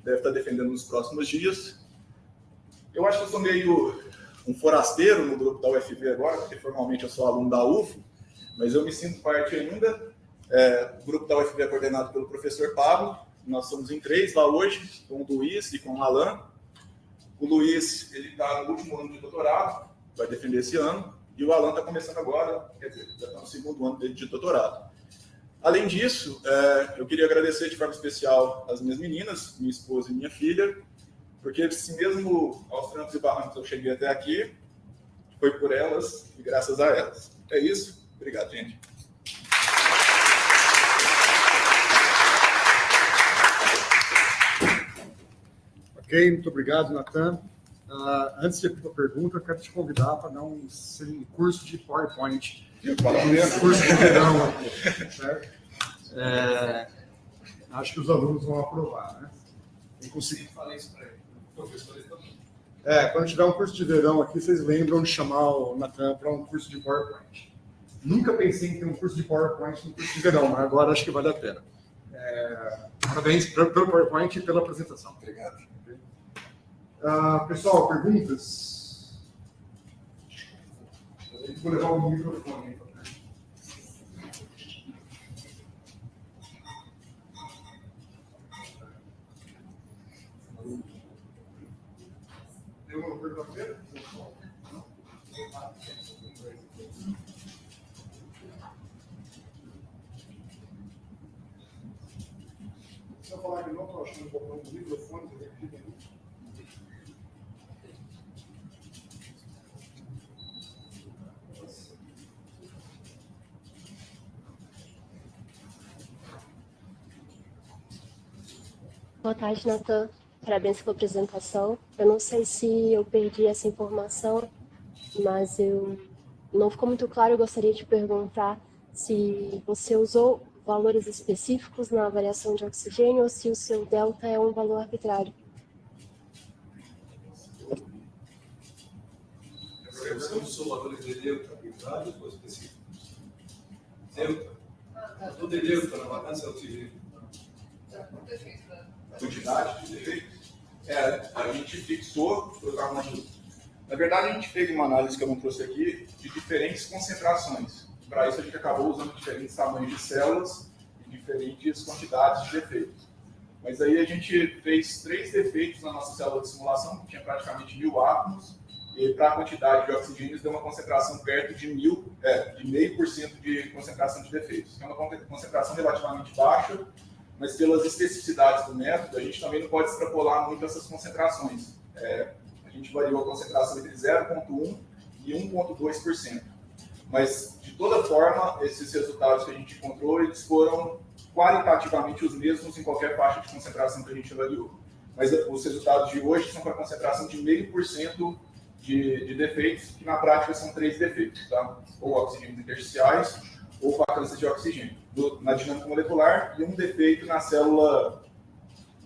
deve estar defendendo nos próximos dias. Eu acho que eu sou meio um forasteiro no grupo da UFV agora, porque formalmente eu sou aluno da UFO, mas eu me sinto parte ainda. O grupo da UFV é coordenado pelo professor Pablo, nós somos em 3 lá hoje, com o Luiz e com o Alan. O Luiz está no último ano de doutorado, vai defender esse ano, e o Alan está começando agora, quer dizer, já está no 2º ano dele de doutorado. Além disso, eu queria agradecer de forma especial as minhas meninas, minha esposa e minha filha, porque se mesmo aos trancos e barrancos eu cheguei até aqui, foi por elas e graças a elas. É isso. Obrigado, gente. Ok, muito obrigado, Natan. Antes de ir para a pergunta, eu quero te convidar para dar um curso de PowerPoint. Curso de verão aqui, certo? Acho que os alunos vão aprovar, né? Eu consegui falar isso para ele. Quando tiver um curso de verão aqui, vocês lembram de chamar o Natan para um curso de PowerPoint. Nunca pensei em ter um curso de PowerPoint no curso de verão, mas agora acho que vale a pena. Parabéns pelo PowerPoint e pela apresentação. Obrigado. Pessoal, perguntas? Eu vou levar o microfone. Tem uma pergunta? Se eu falar que não estou achando o botão do microfone, você repita aí. Boa tarde, Natan. Parabéns pela apresentação. Eu não sei se eu perdi essa informação, mas não ficou muito claro. Eu gostaria de perguntar se você usou valores específicos na avaliação de oxigênio ou se o seu delta é um valor arbitrário. Você usou valores de delta arbitrários ou específicos? Delta. Do delta na vacância de oxigênio. Quantidade de defeitos? A gente fixou, na verdade a gente fez uma análise que eu não trouxe aqui, de diferentes concentrações. Para isso a gente acabou usando diferentes tamanhos de células e diferentes quantidades de defeitos. Mas aí a gente fez 3 defeitos na nossa célula de simulação, que tinha praticamente 1000 átomos, e para a quantidade de oxigênios deu uma concentração perto de 0,5% de concentração de defeitos. É uma concentração relativamente baixa, mas pelas especificidades do método, a gente também não pode extrapolar muito essas concentrações. A gente variou a concentração entre 0,1% e 1,2%. Mas, de toda forma, esses resultados que a gente encontrou, eles foram qualitativamente os mesmos em qualquer faixa de concentração que a gente avaliou. Mas os resultados de hoje são para a concentração de 0,5% de defeitos, que na prática são 3 defeitos, tá? Ou oxigênios intersticiais, ou vacância de oxigênio, na dinâmica molecular, e um defeito na célula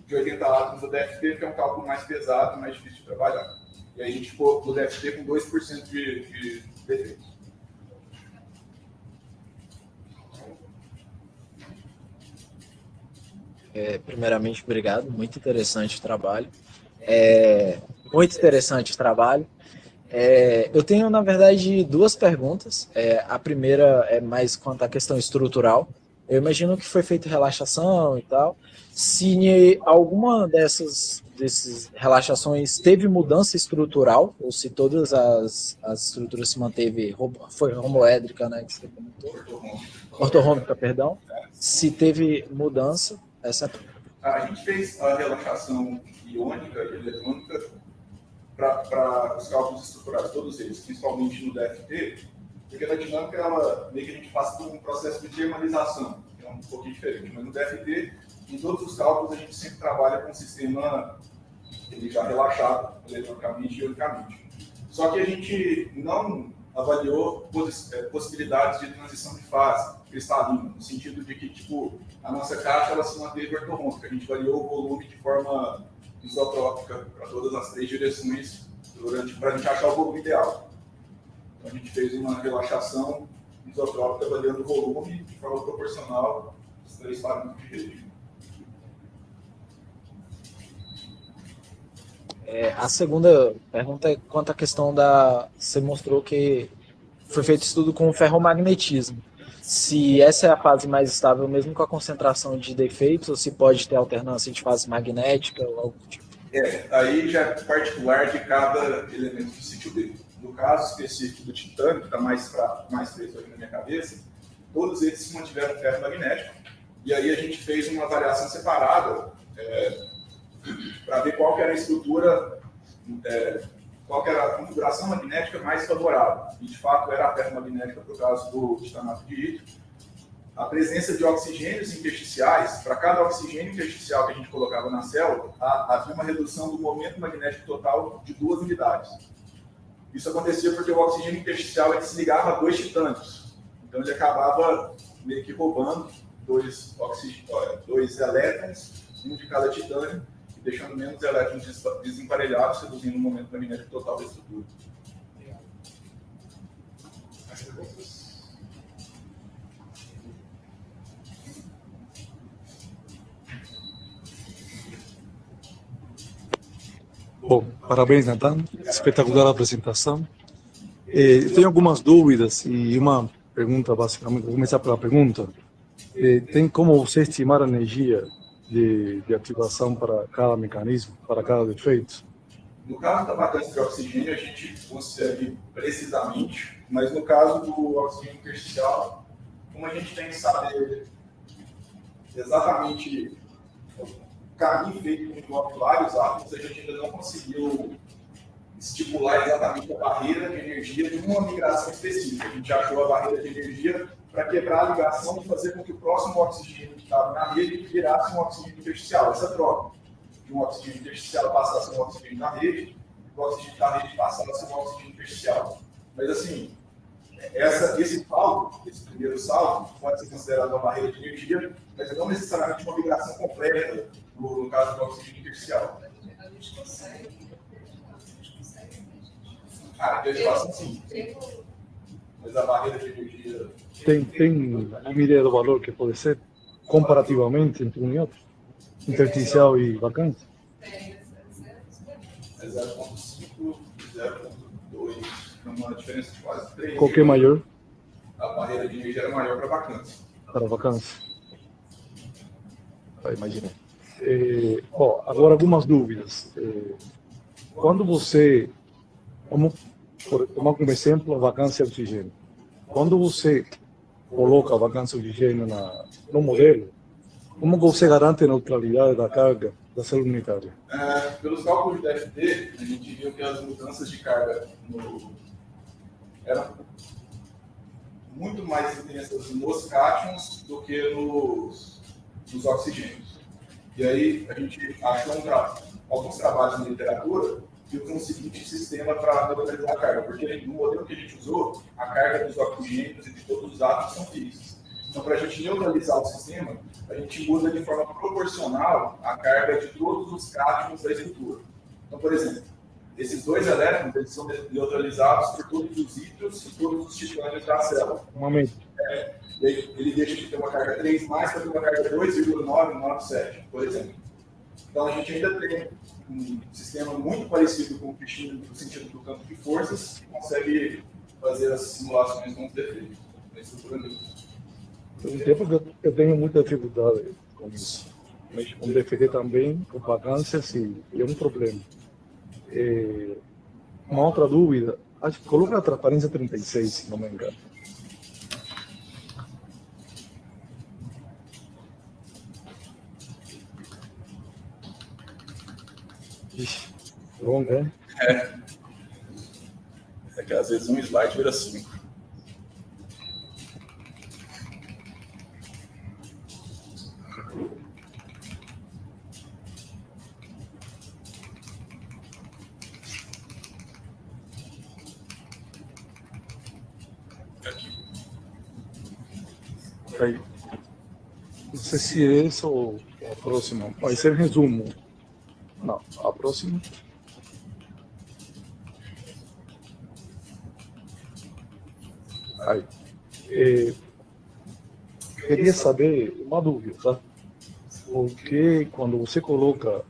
de 80 átomos do DFT, que é um cálculo mais pesado e mais difícil de trabalhar. E aí a gente ficou do DFT com 2% de defeitos. Primeiramente, obrigado. Muito interessante o trabalho. Muito interessante o trabalho. Eu tenho, na verdade, 2 perguntas. A primeira é mais quanto à questão estrutural. Eu imagino que foi feita relaxação e tal. Se alguma dessas relaxações teve mudança estrutural, ou se todas as estruturas se manteve, foi homoédrica, né, que você comentou? Ortorrômbica, perdão. Se teve mudança, essa... A gente fez a relaxação iônica e eletrônica para os cálculos estruturais, todos eles, principalmente no DFT, porque na dinâmica ela meio que a gente passa por um processo de termalização, que é um pouquinho diferente, mas no DFT, em todos os cálculos, a gente sempre trabalha com um sistema ele já relaxado, eletronicamente e ionicamente. Só que a gente não avaliou possibilidades de transição de fase cristalina, no sentido de que tipo, a nossa caixa ela se manteve ortorrômbica, a gente variou o volume de forma isotrópica para todas as 3 direções para a gente achar o volume ideal. Então a gente fez uma relaxação isotrópica variando o volume de forma proporcional aos 3 parâmetros de regime. A segunda pergunta é quanto à questão da... Você mostrou que foi feito estudo com ferromagnetismo. Se essa é a fase mais estável, mesmo com a concentração de defeitos, ou se pode ter alternância de fase magnética ou algo do tipo? Aí já é particular de cada elemento do sítio B. No caso específico do titânio, que está mais preso aqui na minha cabeça, todos eles se mantiveram ferromagnético. E aí a gente fez uma avaliação separada para ver qual que era a estrutura, qual que era a configuração magnética mais favorável. E, de fato, era a ferromagnética para o caso do titanato de lítio. A presença de oxigênios intersticiais, para cada oxigênio intersticial que a gente colocava na célula, havia uma redução do momento magnético total de 2 unidades. Isso acontecia porque o oxigênio intersticial ele se ligava a 2 titânios. Então, ele acabava meio que roubando 2 elétrons, um de cada titânio, deixando menos elétrons desemparelhados, reduzindo o momento magnético total da estrutura. Mais perguntas? Bom, parabéns, Nathan. Espetacular a apresentação. Tenho algumas dúvidas e uma pergunta, basicamente. Vou começar pela pergunta. Tem como você estimar a energia de ativação para cada mecanismo, para cada defeito? No caso da vacância de oxigênio, a gente consegue precisamente, mas no caso do oxigênio intersticial, como a gente tem que saber exatamente o caminho feito que envolve vários átomos, a gente ainda não conseguiu estipular exatamente a barreira de energia de uma migração específica. A gente achou a barreira de energia para quebrar a ligação e fazer com que o próximo oxigênio que estava na rede virasse um oxigênio intersticial, essa troca. de um oxigênio intersticial passar a ser um oxigênio da rede, e o oxigênio da rede passar a ser um oxigênio intersticial. Mas, assim, esse salto, esse primeiro salto, pode ser considerado uma barreira de energia, mas não necessariamente uma migração completa, no caso do oxigênio intersticial. A gente consegue. A derivação, sim. Mas a barreira de energia... Tem uma ideia do valor que pode ser, comparativamente, entre um e outro? Intersticial e vacância? Tem, É 0,5 e 0,2, uma diferença de quase 3. Qual que é maior A barreira de energia era maior para vacância. para a vacância? Imagina. Agora, algumas dúvidas. Quando você, vamos tomar como exemplo a vacância de oxigênio. Quando você coloca a vacância de oxigênio no modelo, como você garante a neutralidade da carga da célula unitária? Pelos cálculos de DFT, a gente viu que as mudanças de carga eram muito mais intensas nos cátions do que nos oxigênios. E aí a gente achou alguns trabalhos na literatura que usam o seguinte sistema para neutralizar a carga, porque no modelo que a gente usou, a carga dos oxigênios e de todos os átomos são fixos. Então, para a gente neutralizar o sistema, a gente muda de forma proporcional a carga de todos os cátions da estrutura. Então, por exemplo, esses dois elétrons eles são neutralizados por todos os íons e todos os titânios da célula. E aí, ele deixa de ter uma carga 3+, para ter uma carga 2,997, por exemplo. Então, a gente ainda tem um sistema muito parecido com o fichinho no sentido do campo de forças, que consegue fazer as simulações com os defeitos na estrutura neutra. Tem um tempo que eu tenho muita dificuldade com isso. Mas com DFT também, com vacâncias, é um problema. Uma outra dúvida, acho que coloca a transparência 36, se não me engano. Ixi, longa, hein? É que às vezes um slide vira 5. Aí. Não sei se é essa ou a próxima. Vai ser resumo. Não, a próxima. Aí. Queria saber uma dúvida, tá? Porque quando você coloca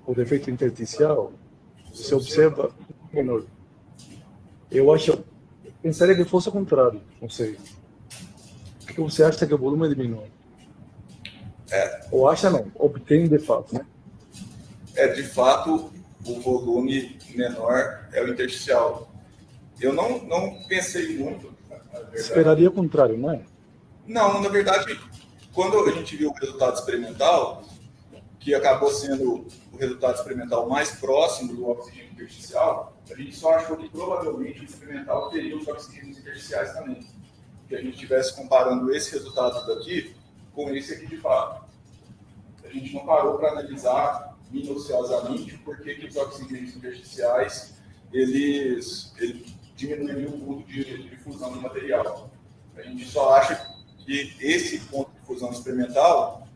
o defeito intersticial, você observa menor. Pensaria que fosse o contrário, não sei. Porque você acha que o volume diminui? Ou acha não, obtém de fato, né? De fato, o volume menor é o intersticial. Eu não pensei muito. Esperaria o contrário, não é? Não, na verdade, quando a gente viu o resultado experimental, que acabou sendo o resultado experimental mais próximo do oxigênio intersticial, a gente só achou que provavelmente o experimental teria os oxigênios intersticiais também. Que a gente estivesse comparando esse resultado daqui com esse aqui de fato. A gente não parou para analisar minuciosamente por que os oxigênios intersticiais eles diminuiriam o ponto de fusão do material. A gente só acha que esse ponto de fusão experimental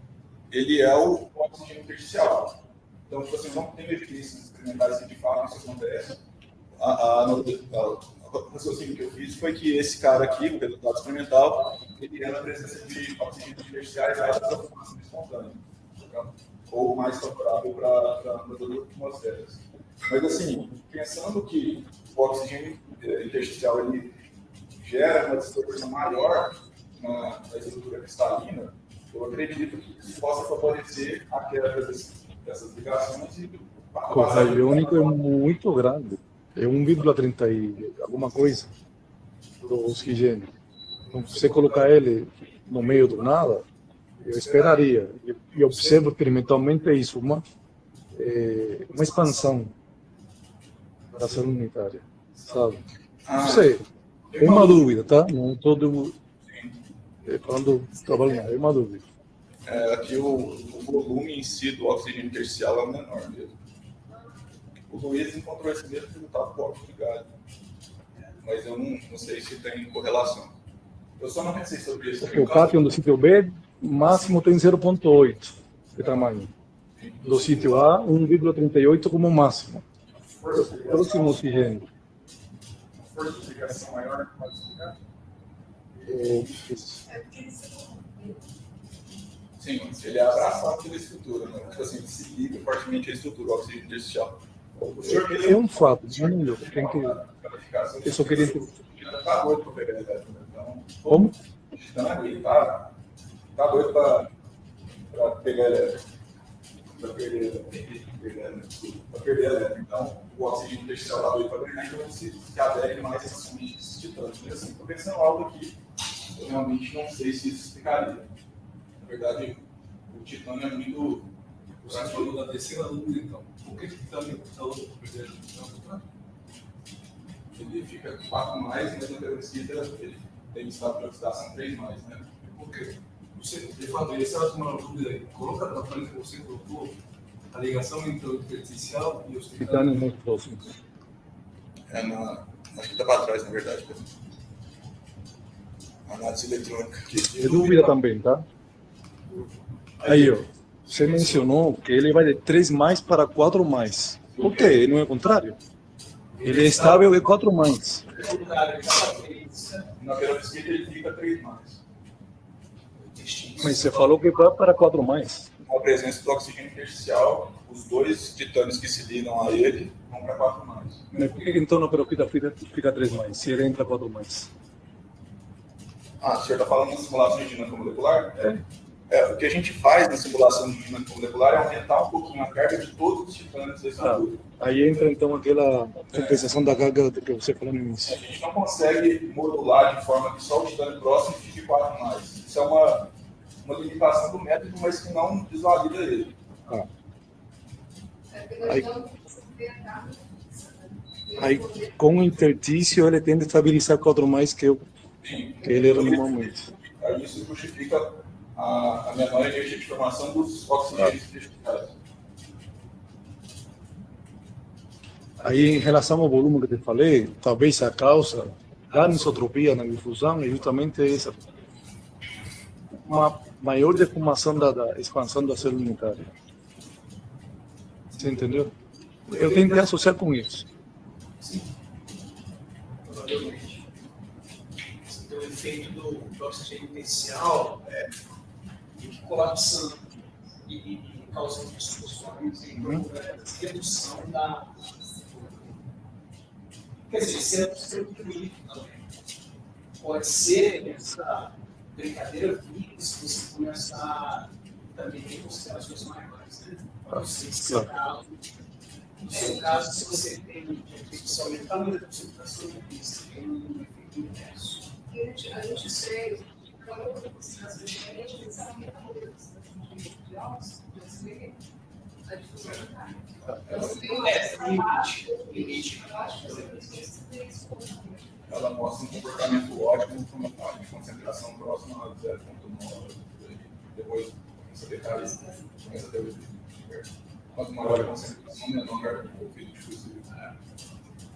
ele é o oxigênio intersticial. Então, tipo assim, não tem evidências experimentais que de fato isso acontece. O raciocínio que eu fiz foi que esse cara aqui, o resultado experimental, ele é na presença de oxigênios intersticiais mais da formação espontânea, ou mais favorável para as atmosferas. Mas, assim, pensando que o oxigênio intersticial ele gera uma distorção maior na estrutura cristalina, eu acredito que isso possa favorecer a queda dessas ligações. O raio iônico é muito grande. É 1,30 e alguma coisa do oxigênio. Então, se você colocar ele no meio do nada, eu esperaria, e observo experimentalmente isso, uma expansão da célula unitária, sabe? Não sei, uma dúvida, tá? Não estou falando trabalho, não, é uma dúvida. Aqui o volume em si do oxigênio intersticial é o menor mesmo. O Luiz encontrou esse mesmo resultado com o óxido de galho. Mas eu não sei se tem correlação. Eu só não pensei sobre isso. Porque o cátion do sítio B, máximo tem 0,8 de tamanho. Do sítio A, 1,38 como máximo. Próximo oxigênio. Força de ligação maior, pode explicar? Sim, ele é abraçado pela estrutura, né? Tipo assim, ele se liga fortemente à estrutura, o oxigênio intersticial. O senhor É um fato, não tem que... Eu só queria... Tá doido para pegar elétrico, né? Então, Como? ele tá doido para pegar elétrico. Para perder elétrico. Então, o oxigênio intersticial tá doido para ganhar, então ele se adere mais a esses titãs. Mas assim, estou pensando algo aqui, eu realmente não sei se isso explicaria. Na verdade, o titânio é muito... Você falou da terceira dúvida, então. Por que está limitado o primeiro? Ele fica 4 mais, mas na peroxida ele tem estado de oxidação 3 mais, né? Por quê? Você, de fato, essa é uma dúvida aí. Coloca na frente que você colocou a ligação entre o intersticial e os Titânio titânios. muito próximo. Acho que está para trás, na verdade. Análise eletrônica. É dúvida também, tá? Aí, ó. Você mencionou que ele vai de 3 mais para 4 mais. Por quê? Não é o contrário? Ele é estável de 4 mais. Na peroxida ele fica 3 mais. Mas você falou que vai para 4 mais. Com a presença do oxigênio intersticial, os dois titânios que se ligam a ele vão para 4 mais. Mas por que então na peroxida fica 3 mais, se ele entra 4 mais? O senhor está falando na simulação de dinâmica molecular? O que a gente faz na simulação de dinâmica molecular é aumentar um pouquinho a carga de todos os titânios da estrutura. Aí entra então aquela compensação da carga que você falou no início. A gente não consegue modular de forma que só o titânio próximo fique 4 mais. Isso é uma limitação do método, mas que não desvalida ele. Aí com o intertício ele tende a estabilizar 4 mais que ele era normalmente. Aí isso justifica a menor energia de formação dos oxigênios intersticiais. Aí em relação ao volume que eu te falei, talvez a causa da anisotropia na difusão é justamente essa. Uma maior deformação da expansão da célula unitária. Você entendeu? Eu tentei associar com isso. Provavelmente. Então, o efeito do oxigênio intersticial fica colapsando e causando discussões e redução da. Quer dizer, ser equilíbrio também. Pode ser essa brincadeira viva se você começar também em considerações maiores. Né? Não sei se é o caso. No seu caso, se você tem se aumentar muito a concentração de pista, tem um efeito inverso. A gente sei, falou de concentração diferente, eles aumentam a concentração de óxido, a difusão da carne. Limite. Ela mostra um comportamento ótimo para uma faixa de concentração próxima a 0,9. Depois começa a detalhes, começa a ter o efeito. Quanto maior a concentração, menor o efeito difusivo.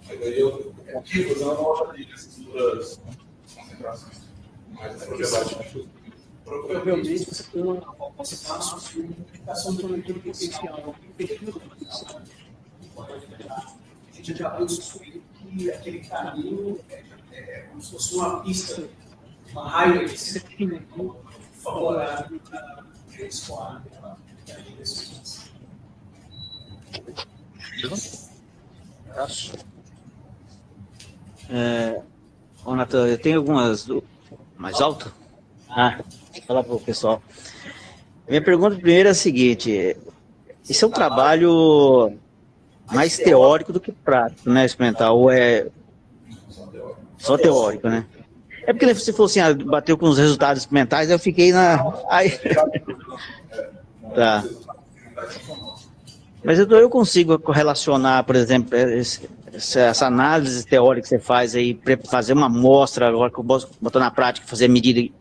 Mas aí o difusão não avalia essas duas concentrações. Mas a propriedade difusiva. Provavelmente você tem você faz uma implicação do leitor potencial. A gente já pode descobrir que aquele caminho é como se fosse uma pista, uma raia que se define favorável para escoar aquela direção. Ô, Natan, eu tenho algumas mais alto? Vou falar para o pessoal. Minha pergunta primeiro é a seguinte: esse é um trabalho mais teórico do que prático, né? Experimental, ou é só teórico, né? É porque se fosse assim, bateu com os resultados experimentais, eu fiquei na. Aí... Tá. Mas eu consigo correlacionar, por exemplo, essa análise teórica que você faz aí, fazer uma amostra, agora que eu boto na prática, fazer a medida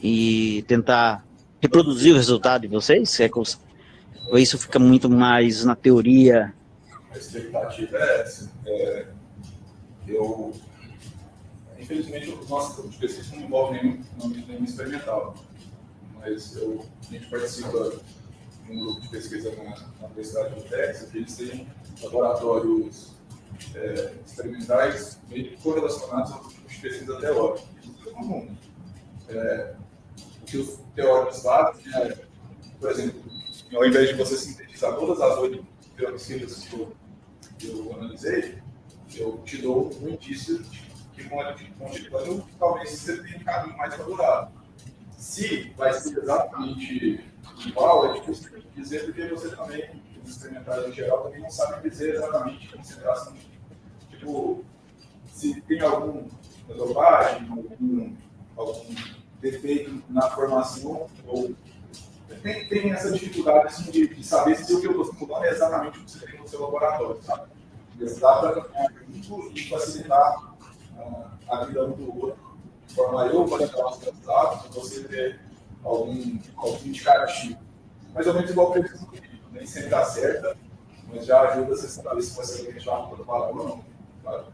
e tentar reproduzir o resultado de vocês? Ou isso fica muito mais na teoria? A expectativa é essa. Infelizmente, o nosso grupo de pesquisa não envolve nenhum experimental, mas a gente participa de um grupo de pesquisa na Universidade do Texas, que eles têm laboratórios experimentais meio correlacionados ao tipo de pesquisa teórica. Isso é comum. O que os teóricos fazem por exemplo, ao invés de você sintetizar todas as 8 pesquisas que eu analisei, eu te dou um indício que contemplando talvez você tenha um caminho mais favorável. Se vai ser exatamente igual, é difícil dizer, porque você também, os experimentais em geral, também não sabem dizer exatamente a concentração. Tipo, se tem alguma dopagem, algum defeito na formação, ou tem essa dificuldade assim, de saber se o que eu estou simulando é exatamente o que você tem no seu laboratório, sabe? Isso dá para muito e facilitar a vida um do outro, de forma eu validar os resultados, você ter algum indicativo. Mais ou menos igual o preço do vídeo, nem sempre dá certo, mas já ajuda você a saber se você vai deixar uma palavra ou não. Claro.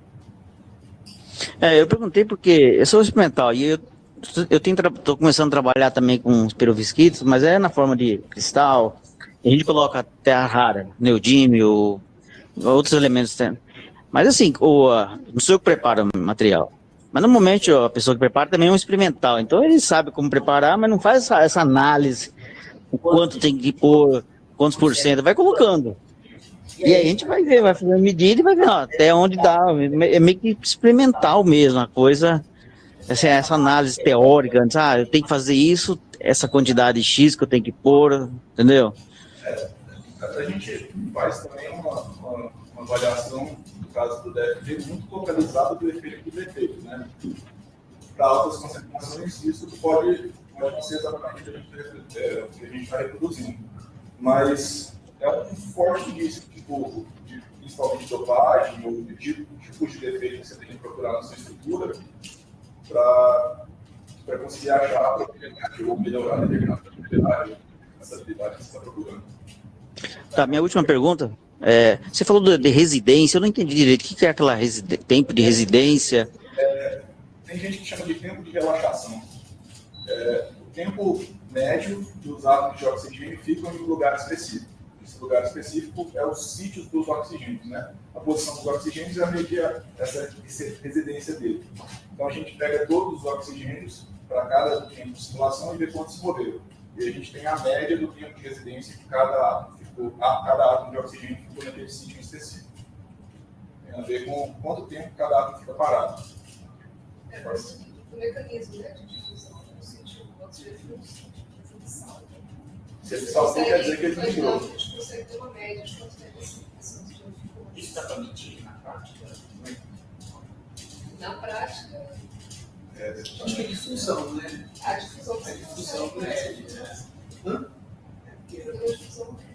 Eu perguntei porque eu sou experimental e eu estou começando a trabalhar também com os perovskites, mas é na forma de cristal. A gente coloca terra rara, neodímio, outros elementos. Mas assim, não sou eu que preparo o material. Mas normalmente a pessoa que prepara também é um experimental. Então ele sabe como preparar, mas não faz essa análise, o quanto tem que pôr, quantos por cento, vai colocando. E aí a gente vai ver, vai fazer a medida e vai ver até onde dá. É meio que experimental mesmo a coisa. Essa análise teórica, antes, eu tenho que fazer isso, essa quantidade X que eu tenho que pôr, entendeu? A gente faz também uma avaliação, no caso do DFT, muito localizada do efeito do defeito, né? Para altas concentrações, isso pode não ser exatamente o que a gente está reproduzindo. Mas é um forte indício, principalmente de dopagem ou de tipo de defeito que você tem que procurar na sua estrutura, para conseguir achar a propriedade ou melhorar a determinada propriedade, essa habilidade que você está procurando. Tá, minha última pergunta. Você falou de residência, eu não entendi direito. O que é aquela tempo de residência? Tem gente que chama de tempo de relaxação. O tempo médio que os átomos de oxigênio ficam em um lugar específico. Esse lugar específico é os sítios dos oxigênios, né? A posição dos oxigênios é a medir essa residência dele. Então a gente pega todos os oxigênios para cada tempo de circulação e vê quantos se moveram. E a gente tem a média do tempo de residência que cada átomo de oxigênio ficou naquele sítio específico. Tem a ver com quanto tempo cada átomo fica parado. O mecanismo, né, de difusão no sítio do oxigênio no sítio de sal. Se ele saltou, quer dizer que ele migrou. A gente consegue ter uma média de quanto tempo esse oxigênio ficou. Isso dá para medir na prática? Na prática, acho que é difusão, né? a difusão A difusão não é.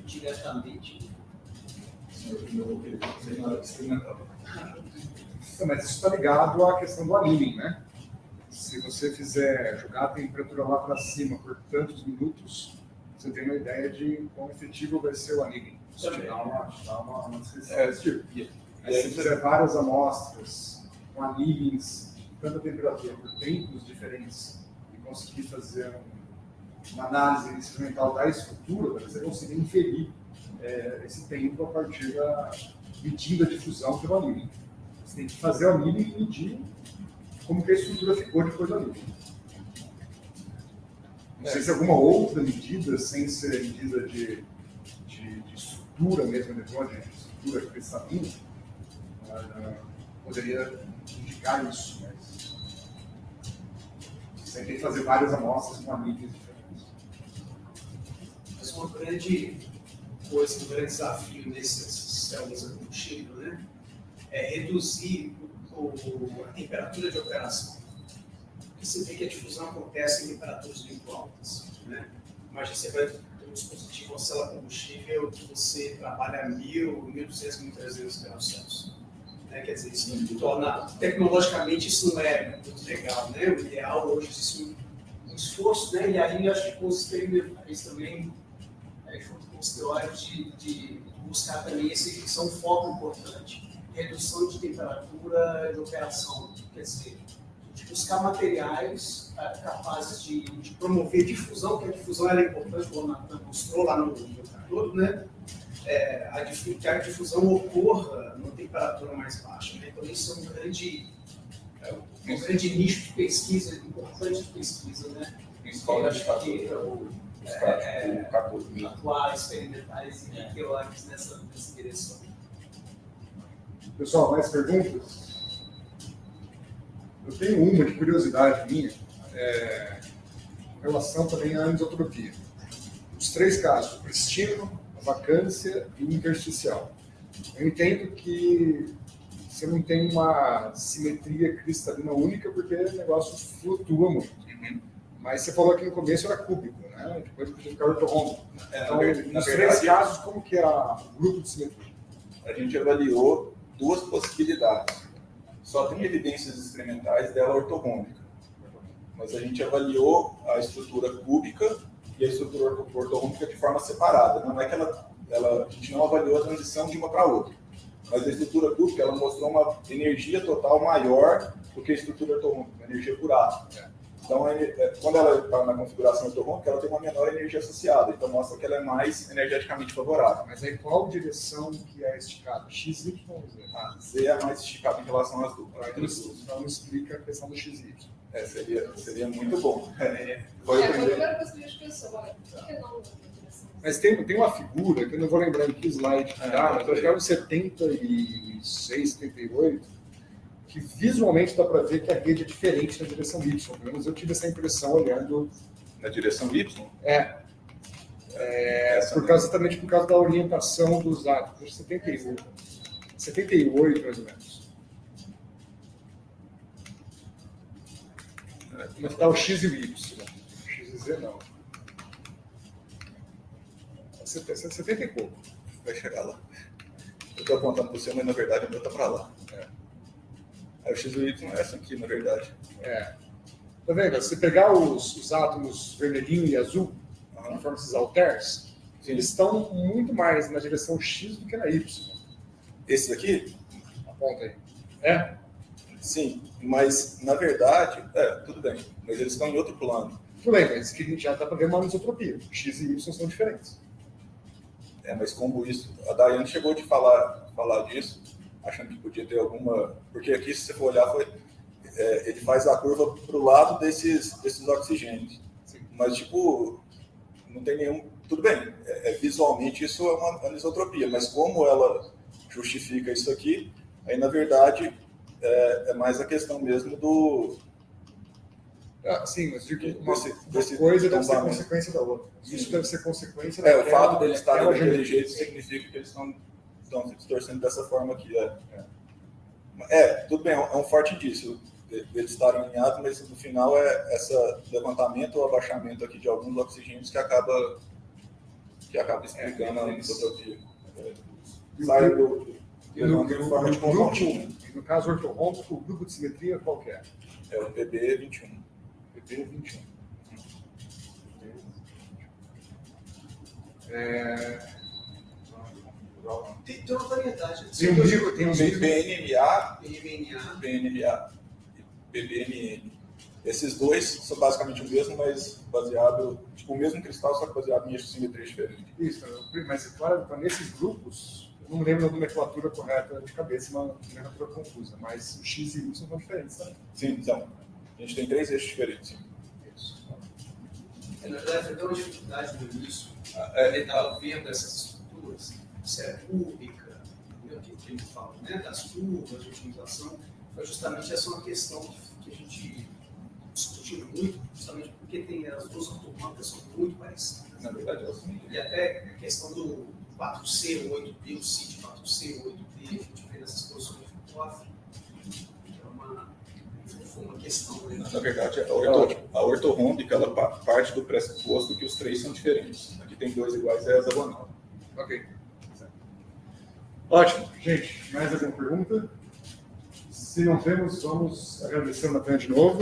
Diretamente. Mas isso está ligado à questão do annealing, né? Se você fizer jogar a temperatura lá para cima por tantos minutos, você tem uma ideia de quão efetivo vai ser o annealing. Isso te dá uma descrição desse tipo. Aí, se fizer várias amostras com annealings de tanta temperatura por tempos diferentes e conseguir fazer uma análise experimental da estrutura, você conseguir inferir esse tempo a partir da medida de difusão pelo annealing. Você tem que fazer o annealing e medir como que a estrutura ficou depois do annealing. Não sei se alguma outra medida, sem ser medida de estrutura mesmo, de estrutura cristalina, poderia indicar isso, mas você tem que fazer várias amostras com annealings diferentes. Mas uma grande coisa, um grande desafio nessas células a combustível, né, é reduzir a temperatura de operação. Porque você vê que a difusão acontece em temperaturas muito altas, né? Imagina, você vai ter um dispositivo, uma célula combustível, que você trabalha a 1.000, 1.200, 1.300 graus Celsius. Né? Quer dizer, isso torna, tecnologicamente, isso não é muito legal, né? O ideal hoje existe esforço, né? E aí acho que com os experimentais também, junto com os teóricos, de buscar também esse que são um foco importante, redução de temperatura de operação, quer dizer, de buscar materiais capazes de promover difusão, que a difusão ela é importante, como o Natan mostrou lá no todo, né? Que a difusão ocorra numa temperatura mais baixa, né? Então isso é um grande nicho de pesquisa, importante de pesquisa, né? Eu acho que atuar experimentais e teóricos nessa direção. Pessoal, mais perguntas? Eu tenho uma de curiosidade minha, em relação também à anisotropia. Os 3 casos, o prístino, a vacância e o intersticial. Eu entendo que você não tem uma simetria cristalina única porque o negócio flutua muito. Mas você falou que no começo era cúbico, né? Depois podia ficar ortorrômbico. Então, nos 3 casos, como que era o grupo de simetria? A gente avaliou 2 possibilidades. Só tem evidências experimentais dela ortorrômbica. Mas a gente avaliou a estrutura cúbica e a estrutura ortorrômbica de forma separada. Não é que a gente não avaliou a transição de uma para outra. Mas a estrutura cúbica ela mostrou uma energia total maior do que a estrutura ortorrômbica, uma energia por átomo. Então, quando ela está na configuração ortorrômbica, ela tem uma menor energia associada. Então, mostra que ela é mais energeticamente favorável. Mas aí qual direção que é esticada? X, Y ou Z? Z é mais esticada em relação às duas. Então, explica a questão do X, Y. Seria muito bom. Foi a primeira coisa que a gente pensou, olha, por que não? Mas tem uma figura, que eu não vou lembrar em que slide que tá, mas acho que era no 76, 78, que visualmente dá para ver que a rede é diferente na direção Y. Pelo menos eu tive essa impressão olhando. Na direção Y? Exatamente por causa da orientação dos átomos. 78, mais ou menos. Mas está o X e o Y. O X e Z não. 70 e pouco. Vai chegar lá. Eu estou apontando para você, mas na verdade o meu está para lá. Aí o X e o Y é essa aqui, na verdade. Tá vendo? Se pegar os átomos vermelhinho e azul, conforme esses halteres, eles estão muito mais na direção X do que na Y. Esse daqui? Aponta aí. Sim, mas na verdade, tudo bem, mas eles estão em outro plano. Tudo bem, mas que já dá para ver uma anisotropia. X e Y são diferentes. Mas como isso, a Daiane chegou de falar disso, achando que podia ter alguma... Porque aqui, se você for olhar, ele faz a curva para o lado desses oxigênios. Sim. Mas, não tem nenhum... Tudo bem, visualmente isso é uma anisotropia, mas como ela justifica isso aqui, aí, na verdade, é mais a questão mesmo do... sim, mas uma coisa deve ser consequência da outra. Sim. Isso deve ser consequência o fato deles estarem daquele jeito significa que eles estão se distorcendo dessa forma aqui. Tudo bem, é um forte indício deles estarem alinhados, mas no final é esse levantamento ou abaixamento aqui de alguns oxigênios que acaba explicando a anisotropia. Sai de forma de conjunto. No caso ortorrômbico, o grupo de simetria qual que é? É o PB21. PB21. Tem uma variedade. Tem um livro, BNMA e PBMN. Esses dois são basicamente o mesmo, mas baseado, o mesmo cristal, só que baseado em eixos de simetria diferente. Isso, mas claro, nesses grupos, eu não me lembro da nomenclatura correta de cabeça, uma nomenclatura confusa, mas o X e o Y são diferentes, tá? Sim, então. A gente tem 3 eixos diferentes. Sim. Isso. Na verdade, foi uma dificuldade no início. Ele estava vendo essas estruturas, se é cúbica, o que ele fala, né? Das curvas de otimização. Foi justamente essa uma questão que a gente discutiu muito, justamente porque tem as duas ortorrômbicas são muito parecidas. Na verdade, elas são. E até a questão do 4C, 8B, o CIT 4C, 8B, a gente fez essas posições de Fotoff, foi uma questão. Né? Na verdade, a ortorrômbica ela parte do pressuposto que os 3 são diferentes. Aqui tem 2 iguais, é hexagonal. Ok. Ótimo. Gente, mais alguma pergunta? Se não temos, vamos agradecer o Natan de novo.